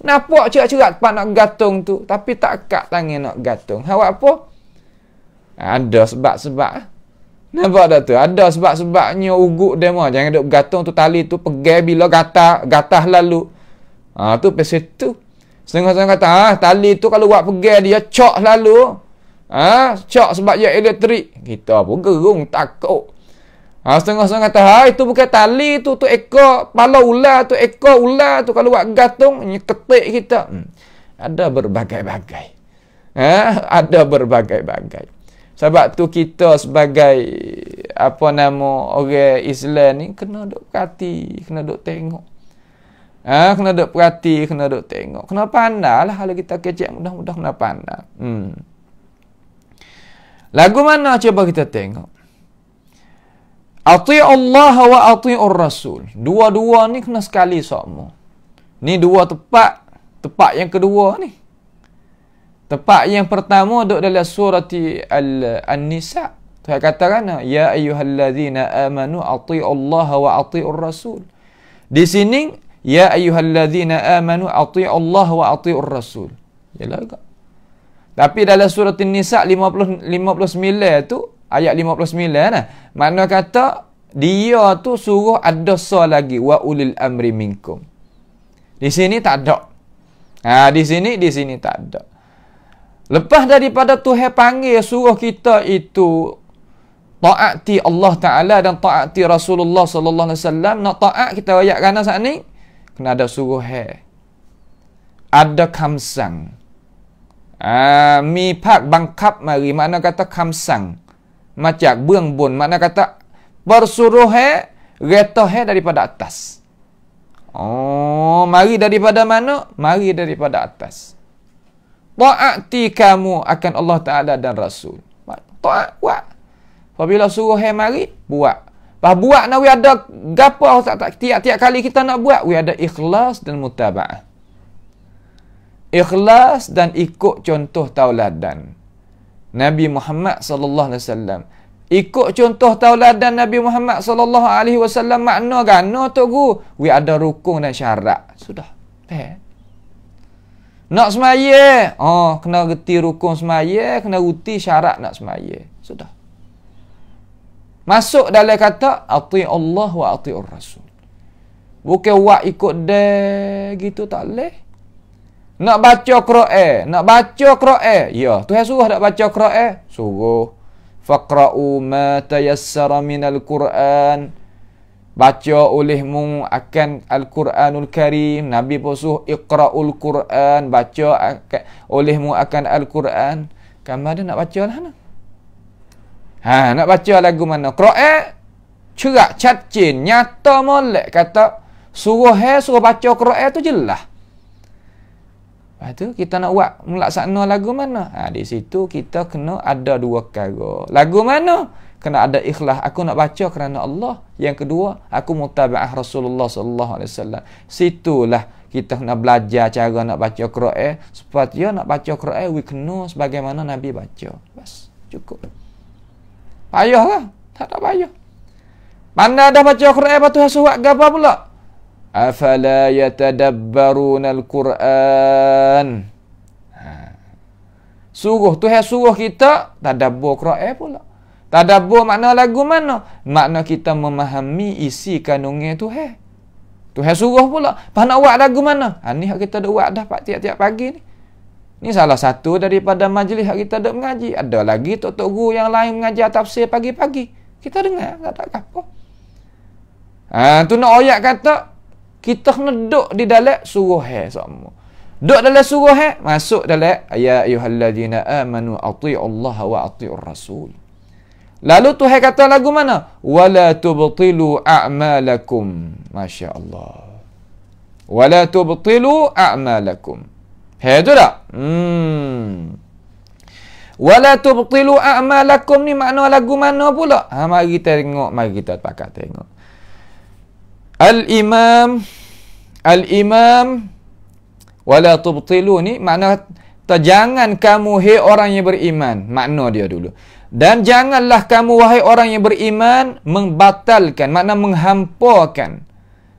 Nampak cerak-cerak tempat nak gantung tu tapi tak akak tangan nak gantung. Awak apa? Ada sebab-sebab. Nampak tak tu? Ada sebab-sebabnya uguk demo. Jangan duk gantung tu tali tu pegai bila gatah lalu. Tu pasal tu. Setengah-setengah kata, tali tu kalau buat pegai dia cok lalu. Cok sebab dia elektrik. Kita pun gerung takut. Setengah-setengah kata, itu bukan tali tu ekor pala ular tu, ekor ular tu kalau buat gantung ketik kita. Ada berbagai-bagai. Ada berbagai-bagai. Sebab tu kita sebagai apa nama orang Islam ni kena duk perhati, kena duk tengok. Kena duk perhati, kena duk tengok. Kena pandai lah kalau kita kecek mudah-mudah kena pandai. Lagu mana cuba kita tengok? Ati' Allah wa ati'ur Rasul. Dua-dua ni kena sekali sama. Ni dua tepat. Tepat yang kedua ni. Tepat yang pertama duduk dalam surah An-Nisa. Tuhan katakan, ya ayyuhalladzina amanu ati'u Allah wa ati'ur Rasul. Di sini, ya ayyuhalladzina amanu ati'u Allah wa ati'ur Rasul. Yalah juga. Tapi dalam surah An-Nisa 59 tu, ayat 59 nah, makna kata dia tu suruh ada lagi wa ulil amri minkum. Di sini tak ada. Di sini tak ada. Lepas daripada Tuhan panggil suruh kita itu taati Allah Taala dan taati Rasulullah sallallahu alaihi wasallam, nak taat kita ayat kana saat ni kena ada suruh ada kamsang. Mi pak bangkap mari makna kata kamsang. Macam buang bun makna kata bersuruh reta daripada atas. Mari daripada mana? Mari daripada atas. Taati kamu akan Allah Taala dan Rasul. Taat buat. Apabila suruh mari buat. Pas buat nak ada gapo tiap-tiap kali kita nak buat, ada ikhlas dan mutaba'ah. Ikhlas dan ikut contoh tauladan Nabi Muhammad sallallahu alaihi wasallam. Ikut contoh tauladan Nabi Muhammad sallallahu alaihi wasallam makna gano tu guru, ada rukun dan syarat. Sudah. Nak semaya, kena reti rukun semaya, kena reti syarat nak semaya. Sudah. Masuk dalam kata ati Allah wa ati'ur Rasul. Bukan wa ikut dia gitu tak leh. Nak baca Quran, ya, Tuhan suruh nak baca Quran, suruh. Faqra'u ma tayassara minal Quran. Baca olehmu akan Al-Quranul Karim. Nabi pun suruh iqra'ul Quran, baca olehmu akan Al-Quran. Kamu ada nak baca lah nak? Nak baca lagu mana? Quran cerak, cacin, nyata molek kata suruh baca Quran tu jelas. Lepas tu kita nak buat melaksana lagu mana? Di situ kita kena ada dua perkara. Lagu mana? Kena ada ikhlas. Aku nak baca kerana Allah. Yang kedua, aku mutaba'ah Rasulullah sallallahu alaihi wasallam. Situlah kita kena belajar cara nak baca Quran. Supaya nak baca Quran, we kena sebagaimana Nabi baca. Bas, cukup. Payahlah. Tak payah. Mana dah baca Quran, lepas tu surat apa pula? Afala yatadabbaruna al-Quran. Tuhan suruh kita tadabbur Quran pula. Tadabbur makna lagu mana? Makna kita memahami isi kandungan Tuhan. Tuhan suruh pula. Pas nak buat lagu mana? Ni hak kita dak buat dah tiap-tiap pagi ni. Ni salah satu daripada majlis hak kita dak mengaji. Ada lagi tok-tok guru yang lain mengajar tafsir pagi-pagi. Kita dengar tak ada apa. Tu nak ayat kata kita kena duduk di dalam suruh sama. Duduk dalam suruh masuk dalam ya ayyuhalladzina amanu ati'u Allah wa ati'ur Rasul. Lalu Tuhan kata lagu mana? Wala tubtilu a'malakum. Masya Allah. Wala tubtilu a'malakum. Itu tak? Wala tubtilu a'malakum ni makna lagu mana pula? Mari kita tengok. Mari kita pakat tengok. Al-Imam wala tubtilu ni makna jangan kamu hai orang yang beriman. Makna dia dulu. Dan janganlah kamu wahai orang yang beriman membatalkan, makna menghampakan.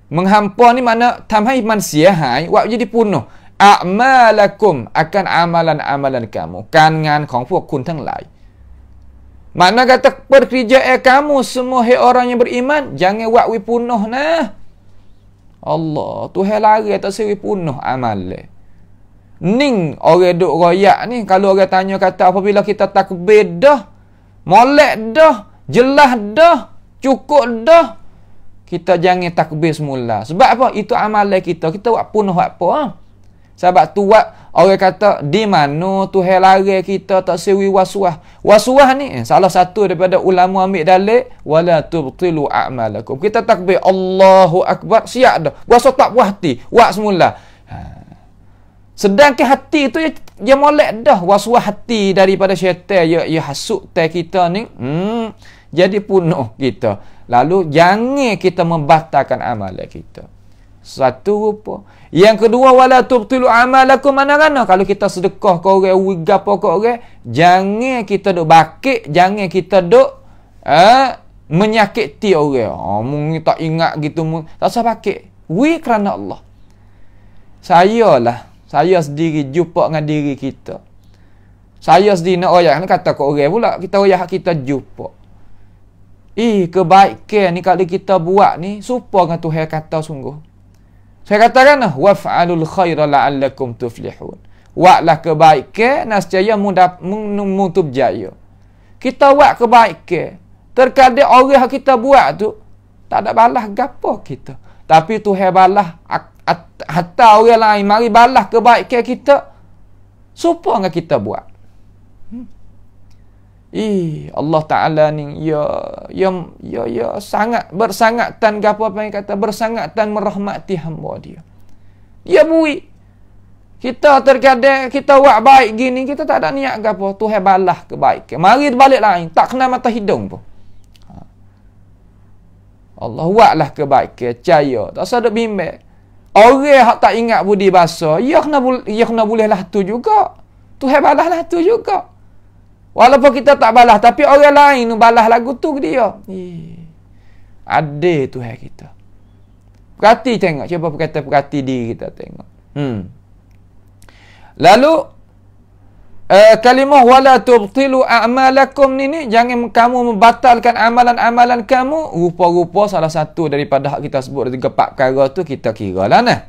Menghampa ni makna tamhai man siahai, wak jadi punuh. A'malakum, akan amalan-amalan kamu. Kanganของพวกคุณทั้งหลาย. Makna kata pekerjaan kamu semua hai orang yang beriman, jangan wak wi punuh nah. Allah, Tuhan lari tak sewi punuh amal. Ning orang duk royak ni, kalau orang tanya kata apabila kita takbir dah, molek dah, jelas dah, cukup dah, kita jangan takbir semula. Sebab apa? Itu amalan kita. Kita buat punuh apa? Sebab tu buat orang kata di mana Tuhan lari kita tak sewi waswah. Waswah ni salah satu daripada ulama ambil dalil wala tubtilu a'malakum. Kita takbir Allahu akbar, siap dah. Rasa tak puas hati, buat semula. Sedangkan hati tu dia molek dah, waswah hati daripada syaitan, ya hasut tai kita ni, jadi punuh kita. Lalu jangan kita membatalkan amalan kita. Satu rupa. Yang kedua, wala tubtilu amalakum, mana-mana kalau kita sedekah ke orang, gapo ke orang, jangan kita duk bakit, jangan kita duk menyakiti orang. Mungkin tak ingat gitu, tak usah bakit. Kerana Allah. Saya sendiri jumpa dengan diri kita. Saya sendiri nak royak ni kata ke orang pula, kita royak kita jumpa. Kebaikan ni kalau kita buat ni serupa dengan Tuhan kata sungguh. Saya katakan waf'alul khaira la'allakum tuflihun. Buatlah kebaikan nescaya mutu berjaya. Kita buat kebaikan, terkadang orang yang kita buat tu tak ada balas gapo kita. Tapi Tuhan balas hatta orang lain mari balas kebaikan kita serupa dengan kita buat. Allah Ta'ala ni ya sangat bersangatan gapo apa yang kata bersangatan merahmati hamba dia. Dia bui. Kita terkadang kita buat baik gini, kita tak ada niat gapo, Tuhan balas kebaikan. Mari balik lain, tak kena mata hidung pun. Allah buatlah kebaikan, percaya, tak usah duk bimbang. Orang yang tak ingat budi bahasa, ia kena boleh lah tu juga. Tuhan balas lah tu juga. Walaupun kita tak balas, tapi orang lain balas lagu tu ke dia. Ada Tuhan kita. Perhati tengok, cuba perhati diri kita tengok. Lalu kalimah wala tubtilu a'malakum ni jangan kamu membatalkan amalan-amalan kamu. Rupa-rupa salah satu daripada hak kita sebut 3-4 perkara tu kita kiralah nah.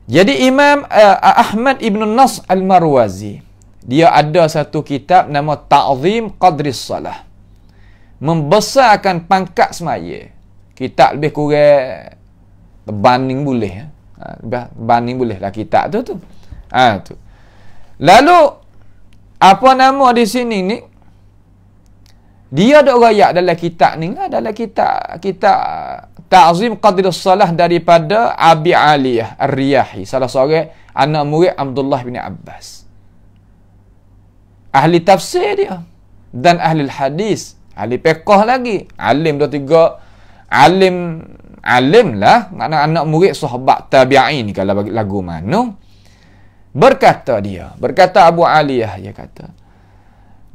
Jadi Imam Ahmad Ibn Nas Al-Marwazi, dia ada satu kitab nama Ta'zim Qadris Salah, membesarkan pangkat semaya. Kitab lebih kurang banding boleh. Banding boleh lah kitab tu. Tu. Lalu apa nama di sini ni? Dia ada rayak dalam kitab ni lah, dalam kitab Ta'zim Qadris Salah daripada Abi Aliyah Ar-Riyahi, salah seorang anak murid Abdullah bin Abbas. Ahli tafsir dia dan ahli hadis, ahli fiqh lagi, alim 2-3 alim lah, makna anak murid sahabat tabi'in kalau lagu mana. Berkata Abu Aliyah, dia kata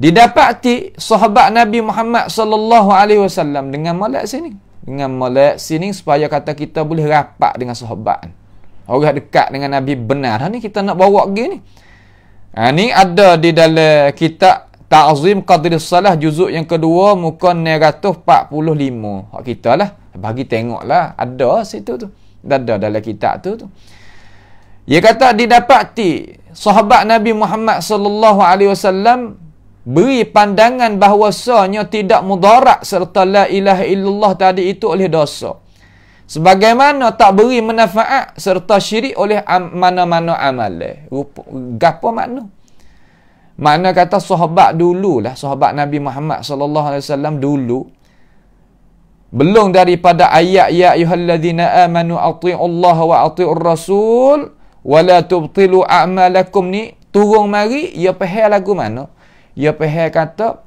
didapati sahabat Nabi Muhammad sallallahu alaihi wasallam dengan molek sini supaya kata kita boleh rapat dengan sahabat, orang dekat dengan Nabi benar. Ni kita nak bawa gini. Ni ada di dalam kitab Ta'zim Qadris Salah juzuk yang kedua muka 945. Hak kita lah, bagi tengoklah, ada situ tu. Ada dalam kitab tu. Dia kata didapati sahabat Nabi Muhammad sallallahu alaihi wasallam beri pandangan bahawasanya tidak mudarat serta la ilaha illallah tadi itu oleh dosa, sebagaimana tak beri manfaat serta syirik oleh mana-mana amalan. Gapo makna? Makna kata sahabat dululah, sahabat Nabi Muhammad sallallahu alaihi wasallam dulu, belum daripada ayat ya ayyuhallazina amanu atti'ullaha wa atti'ur rasul wa la tubtilu a'malakum ni turun mari, ia faham lagu mana? Ia faham kata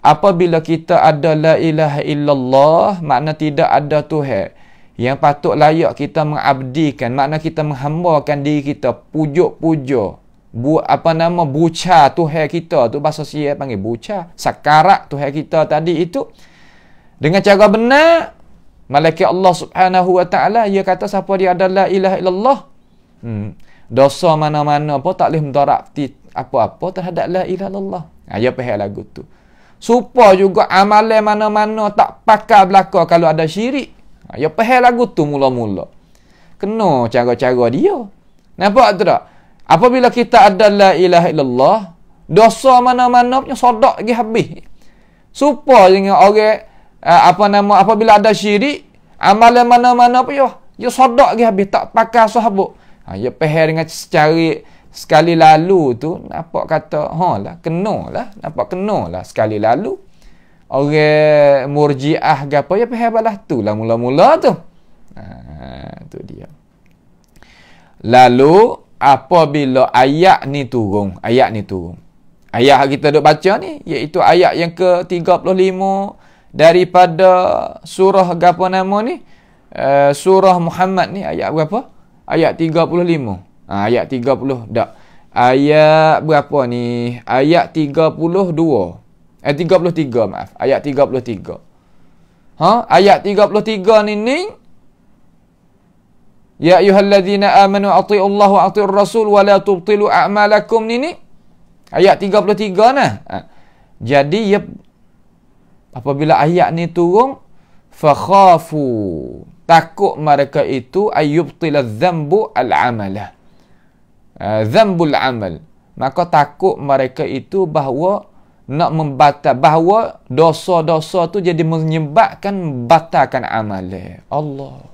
apabila kita ada la ilaha illallah, makna tidak ada Tuhan yang patut layak kita mengabdikan, makna kita menghambakan diri kita, pujuk-puja, buca Tuhan kita tu, bahasa Sia panggil buca, sakarat Tuhan kita tadi itu dengan cara benar. Malaikat Allah Subhanahu wa taala dia kata siapa dia ada la ilaha illallah, dosa mana-mana pun tak boleh mudarat apa-apa terhadap la ilaha illallah. Dia faham lagu tu. Supaya juga amalan mana-mana tak pakai belaka kalau ada syirik. Ya faham lagu tu mula-mula. Kena cara-cara dia. Nampak tak? Apabila kita ada la ilaha illallah, dosa mana-mana punya sodak lagi habis. Supaya dengan orang apabila ada syirik, amalan mana-mana pun ya sodak lagi habis, tak pakai sahabat. Ya faham dengan secara sekali lalu tu, nampak kata kenalah, nampak kenalah sekali lalu. Orang murjiah ke apa, ya faham balas tu lah mula-mula tu. Tu dia. Lalu apabila ayat ni turun, ayat kita duk baca ni, iaitu ayat yang ke-35 daripada surah apa nama ni, surah Muhammad ni, ayat berapa? Ayat 35. Ayat 30 dak. Ayat berapa ni? Ayat 32. 33 maaf. Ayat 33. Ayat 33 ni ya ayyuhallazina amanu atti'ullaha wa atti'ur rasul wa la tubtilu a'malakum ni. Ayat 33 nah. Jadi apabila ayat ni turun, fakhafu, takut mereka itu ayyubtila dzambu al-amala. Dzambul amal. Maka takut mereka itu bahawa nak membatal, bahawa dosa-dosa tu jadi menyebabkan batalkan amalan. Allah.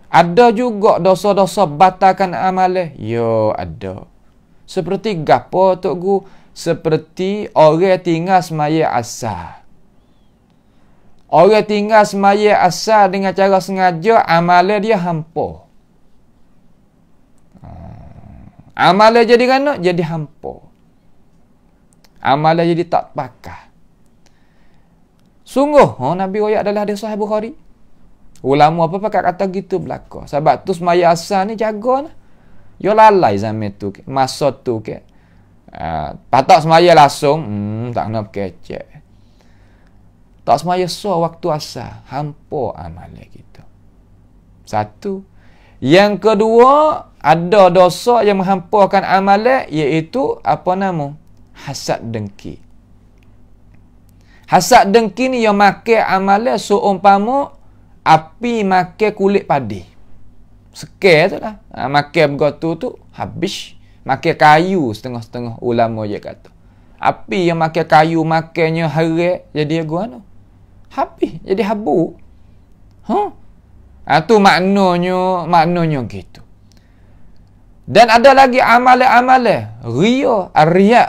Ada juga dosa-dosa batalkan amalan. Ya, ada. Seperti gapo Tok Guru? Seperti orang tinggal semaya asar. Orang tinggal semaya asar dengan cara sengaja, amalan dia hampa. Amalan jadi mana? Jadi hampa. Amalan jadi tak pakai. Sungguh, Nabi royak adalah hadis Sahih Bukhari. Ulama apa pakai kata gitu belaka. Sebab tu semaya asar ni jaga lah. Yo lalai zaman tu, masa tu ke. Patak semaya langsung, tak kena kecek. Tak semaya waktu asar, hampa amalan kita. Satu. Yang kedua, ada dosa yang menghampakan amalan, iaitu apa nama? Hasad dengki. Hasad dengki ni yang makan amalan seumpama api makan kulit padi. Sekar tu lah. Makan begitu tu habis. Makan kayu setengah-setengah ulama je kata. Api yang makan kayu makannya harat jadi guna. Habis jadi habu. Tu maknanya gitu. Dan ada lagi amalan-amalan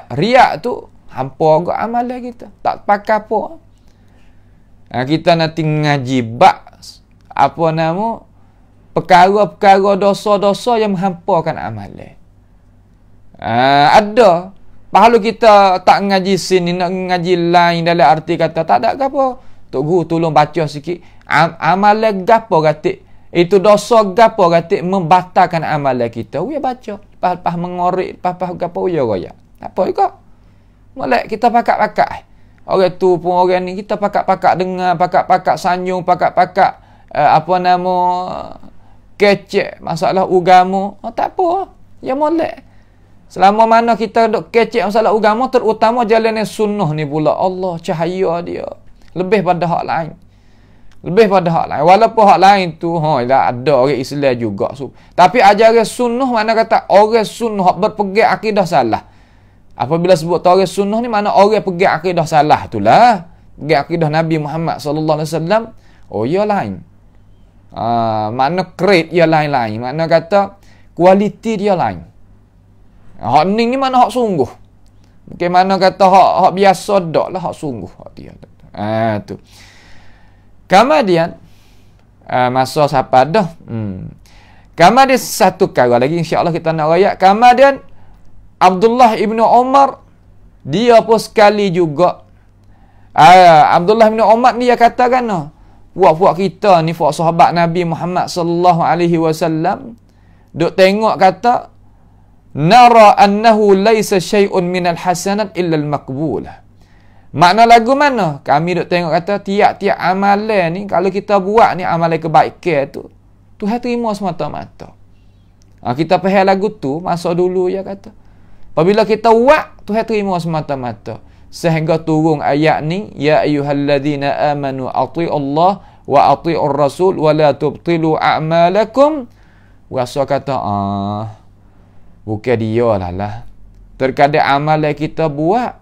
riak tu hampa agak amalan kita, tak pakai apa. Kita nanti ngaji apa nama perkara-perkara dosa-dosa yang menghampakan amalan. Ada pahala kita tak ngaji sini, nak ngaji lain dalam arti kata tak ada apa. Tok Guru tolong baca sikit amalan gapo gatik. Itu dosa gapo gatik membatalkan amalan kita. Uya baca. Pas mengorek, pas gapo uya royak. Apa juga? Molek kita pakak-pakak. Orang tu pun orang ni kita pakak-pakak dengar, pakak-pakak sanyung, pakak-pakak apa nama kecek masalah agama. Tak apa. Ya molek. Selama mana kita duk kecek masalah agama, terutama jalan sunnah ni pula, Allah cahaya dia lebih pada hak lain. Lebih pada hak lain. Walaupun hak lain tu ada orang Islam juga. Tapi ajaran sunnah mana kata orang sunnah berpegang akidah salah. Apabila sebut orang sunnah ni mana orang pegang akidah salah itulah. Pegang akidah Nabi Muhammad sallallahu alaihi wasallam. Oh ya lain. Mana grade dia lain-lain. Mana kata kualiti dia lain. Hak ning ni mana hak sungguh. Bagaimana kata hak biasa dak lah, hak sungguh hak dia. Tu. Kemudian masa siapa dah? Kemudian satu kali lagi insya-Allah kita nak rakyat. Kemudian Abdullah ibnu Umar dia pun sekali juga Abdullah bin Umar ni dia katakan puak-puak kita ni, puak sahabat Nabi Muhammad sallallahu alaihi wasallam duk tengok kata nara annahu laisa syai'un minal hasanat illa al-maqbulah. Makna lagu mana? Kami duk tengok kata tiap-tiap amalan ni kalau kita buat ni amalan kebaikan tu Tuhan terima semata-mata. Kita faham lagu tu masa dulu ya kata. Apabila kita buat Tuhan terima semata-mata. Sehingga turun ayat ni, ya ayyuhalladzina amanu Allah wa ati'ur rasul wa la tubtilu a'malakum. Rasa kata bukan dia lah. Terkadang amalan kita buat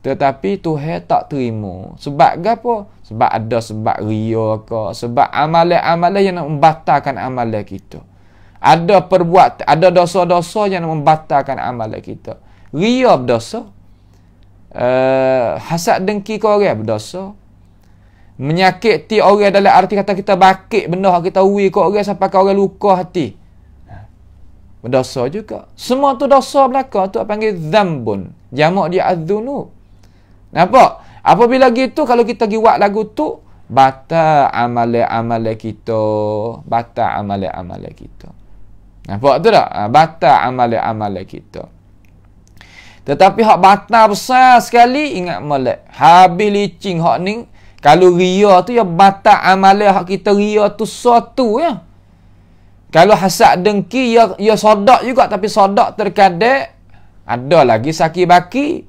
tetapi Tuhan tak terima. Sebab apa? Sebab ada sebab ria ke, sebab amalan-amalan yang nak membatalkan amalan kita. Ada dosa-dosa yang nak membatalkan amalan kita. Ria berdosa. Hasad dengki ke orang berdosa. Menyakiti orang dalam arti kata kita bakit benda kita ui ke orang sampai ke orang luka hati, berdosa juga. Semua tu dosa belaka tu panggil dzambun. Jamak dia adzunub. Nampak? Apabila gitu kalau kita pergi buat lagu tu batal amalan-amalan kita, batal amalan-amalan kita. Nampak tu tak? Batal amalan-amalan kita. Tetapi hak batal besar sekali, ingat molek. Habis licin hak ni, kalau ria tu ya batal amalan hak kita ria tu suatu ya. Kalau hasad dengki ya sodak juga, tapi sodak terkadang ada lagi sakit baki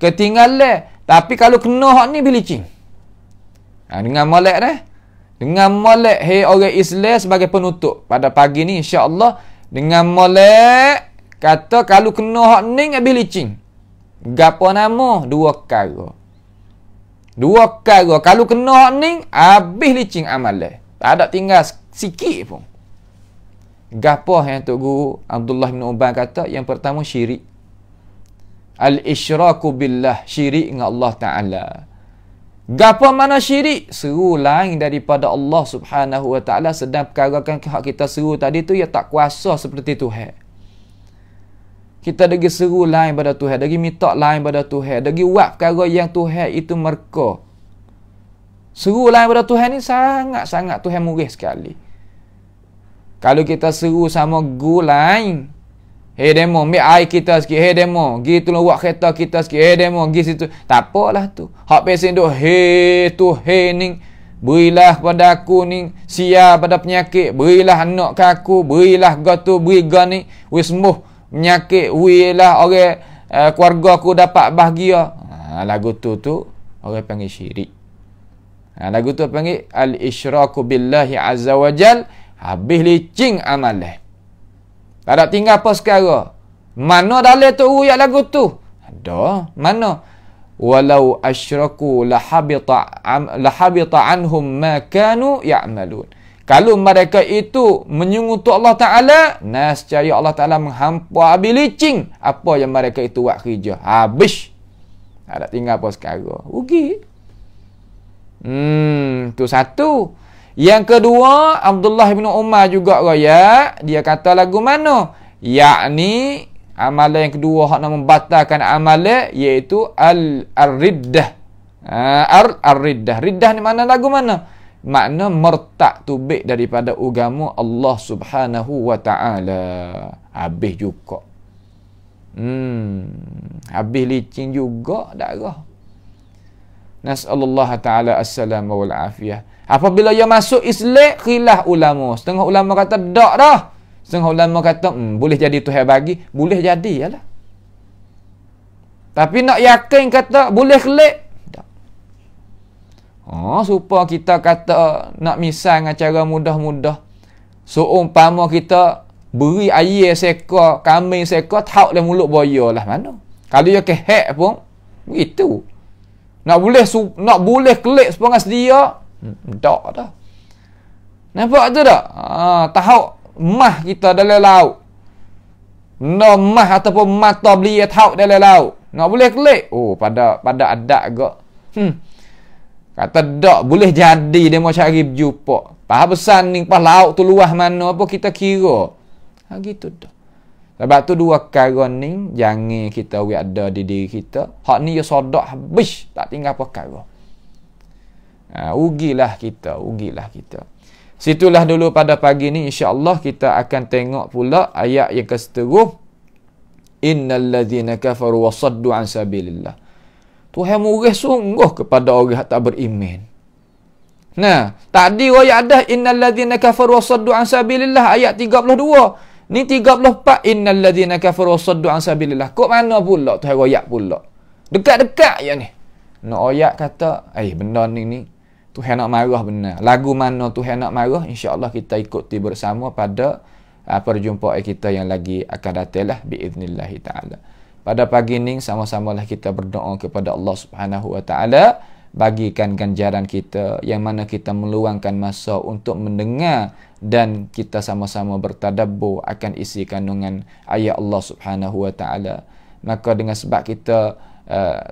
ketinggalan. Tapi kalau kena hak ni bilicin. Dengan molek dah. Dengan molek hey orang Islam sebagai penutup pada pagi ni insya-Allah, dengan molek kata kalau kena hak ni habis licin. Gapo nama? Dua perkara. Kalau kena hak ni habis licin amalan. Tak ada tinggal sikit pun. Gapo yang Tok Guru Abdullah bin Ubay kata? Yang pertama syirik. Al-isyraku billah, syirik dengan Allah Ta'ala. Gapo mana syirik? Seru lain daripada Allah Subhanahu Wa Ta'ala, sedang perkarakan hak kita seru tadi tu ya tak kuasa seperti Tuhan. Kita dagi seru lain pada Tuhan, dagi minta lain pada Tuhan, dagi buat perkara yang Tuhan itu merka. Seru lain pada Tuhan ni sangat-sangat Tuhan murih sekali. Kalau kita seru sama guru lain, hey demo, ambil air kita sikit, hey demo, pergi tolong buat kereta kita sikit, hey demo, pergi situ. Tak apalah tu. Hak pesen duk, hey tu, hey ni, berilah pada aku ni, sia pada penyakit, berilah anak ke aku, berilah gatu, beri ga ni, wis sembuh penyakit, berilah orang keluarga aku dapat bahagia. Lagu tu orang panggil syirik. Lagu tu panggil al-isyraku billahi azza wa jal. Habis licin amalan. Tak ada tinggal apa sekarang. Mana dalil tu ayat lagu tu? Ada. Mana? Walau asyraku lahabita anhum ma kanu ya'malun. Kalau mereka itu menyungutu Allah Ta'ala, nescaya Allah Ta'ala menghampa habis licin apa yang mereka itu buat kerja. Habis. Tak ada tinggal apa sekarang. Rugi. Tu satu. Yang kedua, Abdullah bin Umar juga raya, dia kata lagu mana? Yakni amalan yang kedua hak nak membatalkan amalan iaitu ar-riddah. Ar-riddah. Riddah ni mana lagu mana? Makna mertak tubik daripada agama Allah Subhanahu wa Ta'ala. Habis juga. Habis licin juga darah. Nas'alullah Ta'ala as-salam wal afiyah. Apabila ia masuk Islam, khilaf ulama. Setengah ulama kata tak dah. Setengah ulama kata boleh jadi Tuhan bagi, boleh jadi yalah. Tapi nak yakin kata boleh kelik. Tak. Supaya kita kata nak misal dengan cara mudah-mudah. Seumpama kita beri air seekor, kambing seekor, tahu le mulut buaya lah mana. Kalau dia kehek pun begitu. Nak boleh kelik sepengah sedia. Tak dah. Nampak tu tak? Tahu mah kita dalam laut. benda mah ataupun mata belia tahu dalam laut. Nak boleh kelik. Oh, pada adat gak. Kata dak boleh jadi dia mau cari berjumpa. Faham pesan ni pas laut tu luah mana apa kita kira. Ha gitu dah. Sebab tu dua perkara ni jangan kita ada di diri kita. Hak ni ya sodak habis, tak tinggal perkara. Ugilah kita. Situlah dulu pada pagi ni, insya-Allah kita akan tengok pula ayat yang keseterusnya. Innal ladzina kafaru wa saddu an sabilillah. Tuhan murah sungguh kepada orang yang tak beriman. Nah, tadi ayat dah innal ladzina kafaru wa saddu an sabilillah ayat 32. Ni 34 innal ladzina kafaru wa saddu an sabilillah. Kok mana pula Tuhan ayat pula? Dekat-dekat je ni. Nak ayat kata, benda ni Tuhan nak marah benar. Lagu mana Tuhan nak marah, insya-Allah kita ikuti bersama pada perjumpaan kita yang lagi akan datanglah biiznillah taala. Pada pagi ni sama-samalah kita berdoa kepada Allah Subhanahu wa taala bagikan ganjaran kita yang mana kita meluangkan masa untuk mendengar dan kita sama-sama bertadabbur akan isi kandungan ayat Allah Subhanahu wa taala. Maka dengan sebab kita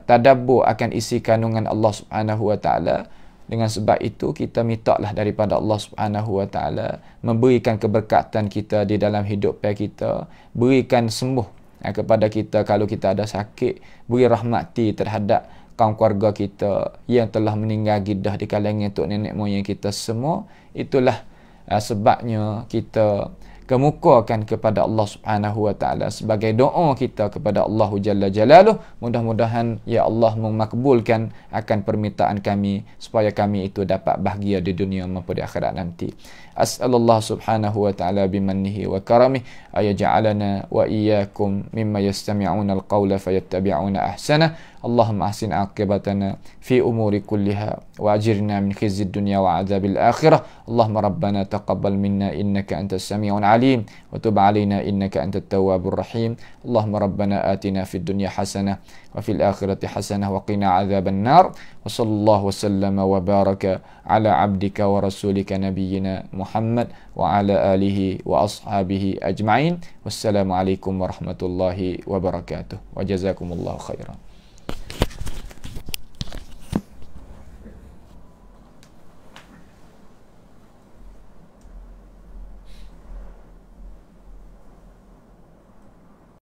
tadabbur akan isi kandungan Allah Subhanahu wa taala, dengan sebab itu kita mintalah daripada Allah Subhanahu wa taala memberikan keberkatan kita di dalam hidup kita, berikan sembuh kepada kita kalau kita ada sakit, beri rahmati terhadap kaum keluarga kita yang telah meninggal gidah di kalangan tok nenek moyang kita semua. Itulah sebabnya kita kemukakan kepada Allah Subhanahu wa taala sebagai doa kita kepada Allah Jalla Jalaluh. Mudah-mudahan ya Allah memakbulkan akan permintaan kami supaya kami itu dapat bahagia di dunia maupun di akhirat nanti. As'alullah Subhanahu wa taala bimannihi wa karamih ayaj'alana wa iyyakum mimma yastami'una al-qawla fayattabi'una ahsana. Allahumma ahsin 'aqibatana fi umuri kulliha wa ajirna min khizyid dunya wa 'adzabil akhirah. Allahumma rabbana taqabbal minna innaka antas sami'un 'alim wa tub 'alaina innaka antat tawwabur rahim. Allahumma rabbana atina fid dunya hasanah wa fil akhirati hasanah wa qina 'adzaban nar. Wa sallallahu wa sallama wa baraka ala 'abdika wa rasulika nabiyyina Muhammad wa ala alihi wa ashabihi ajma'in. Wassalamu alaikum warahmatullahi wabarakatuh. Wa jazakumullahu khairan.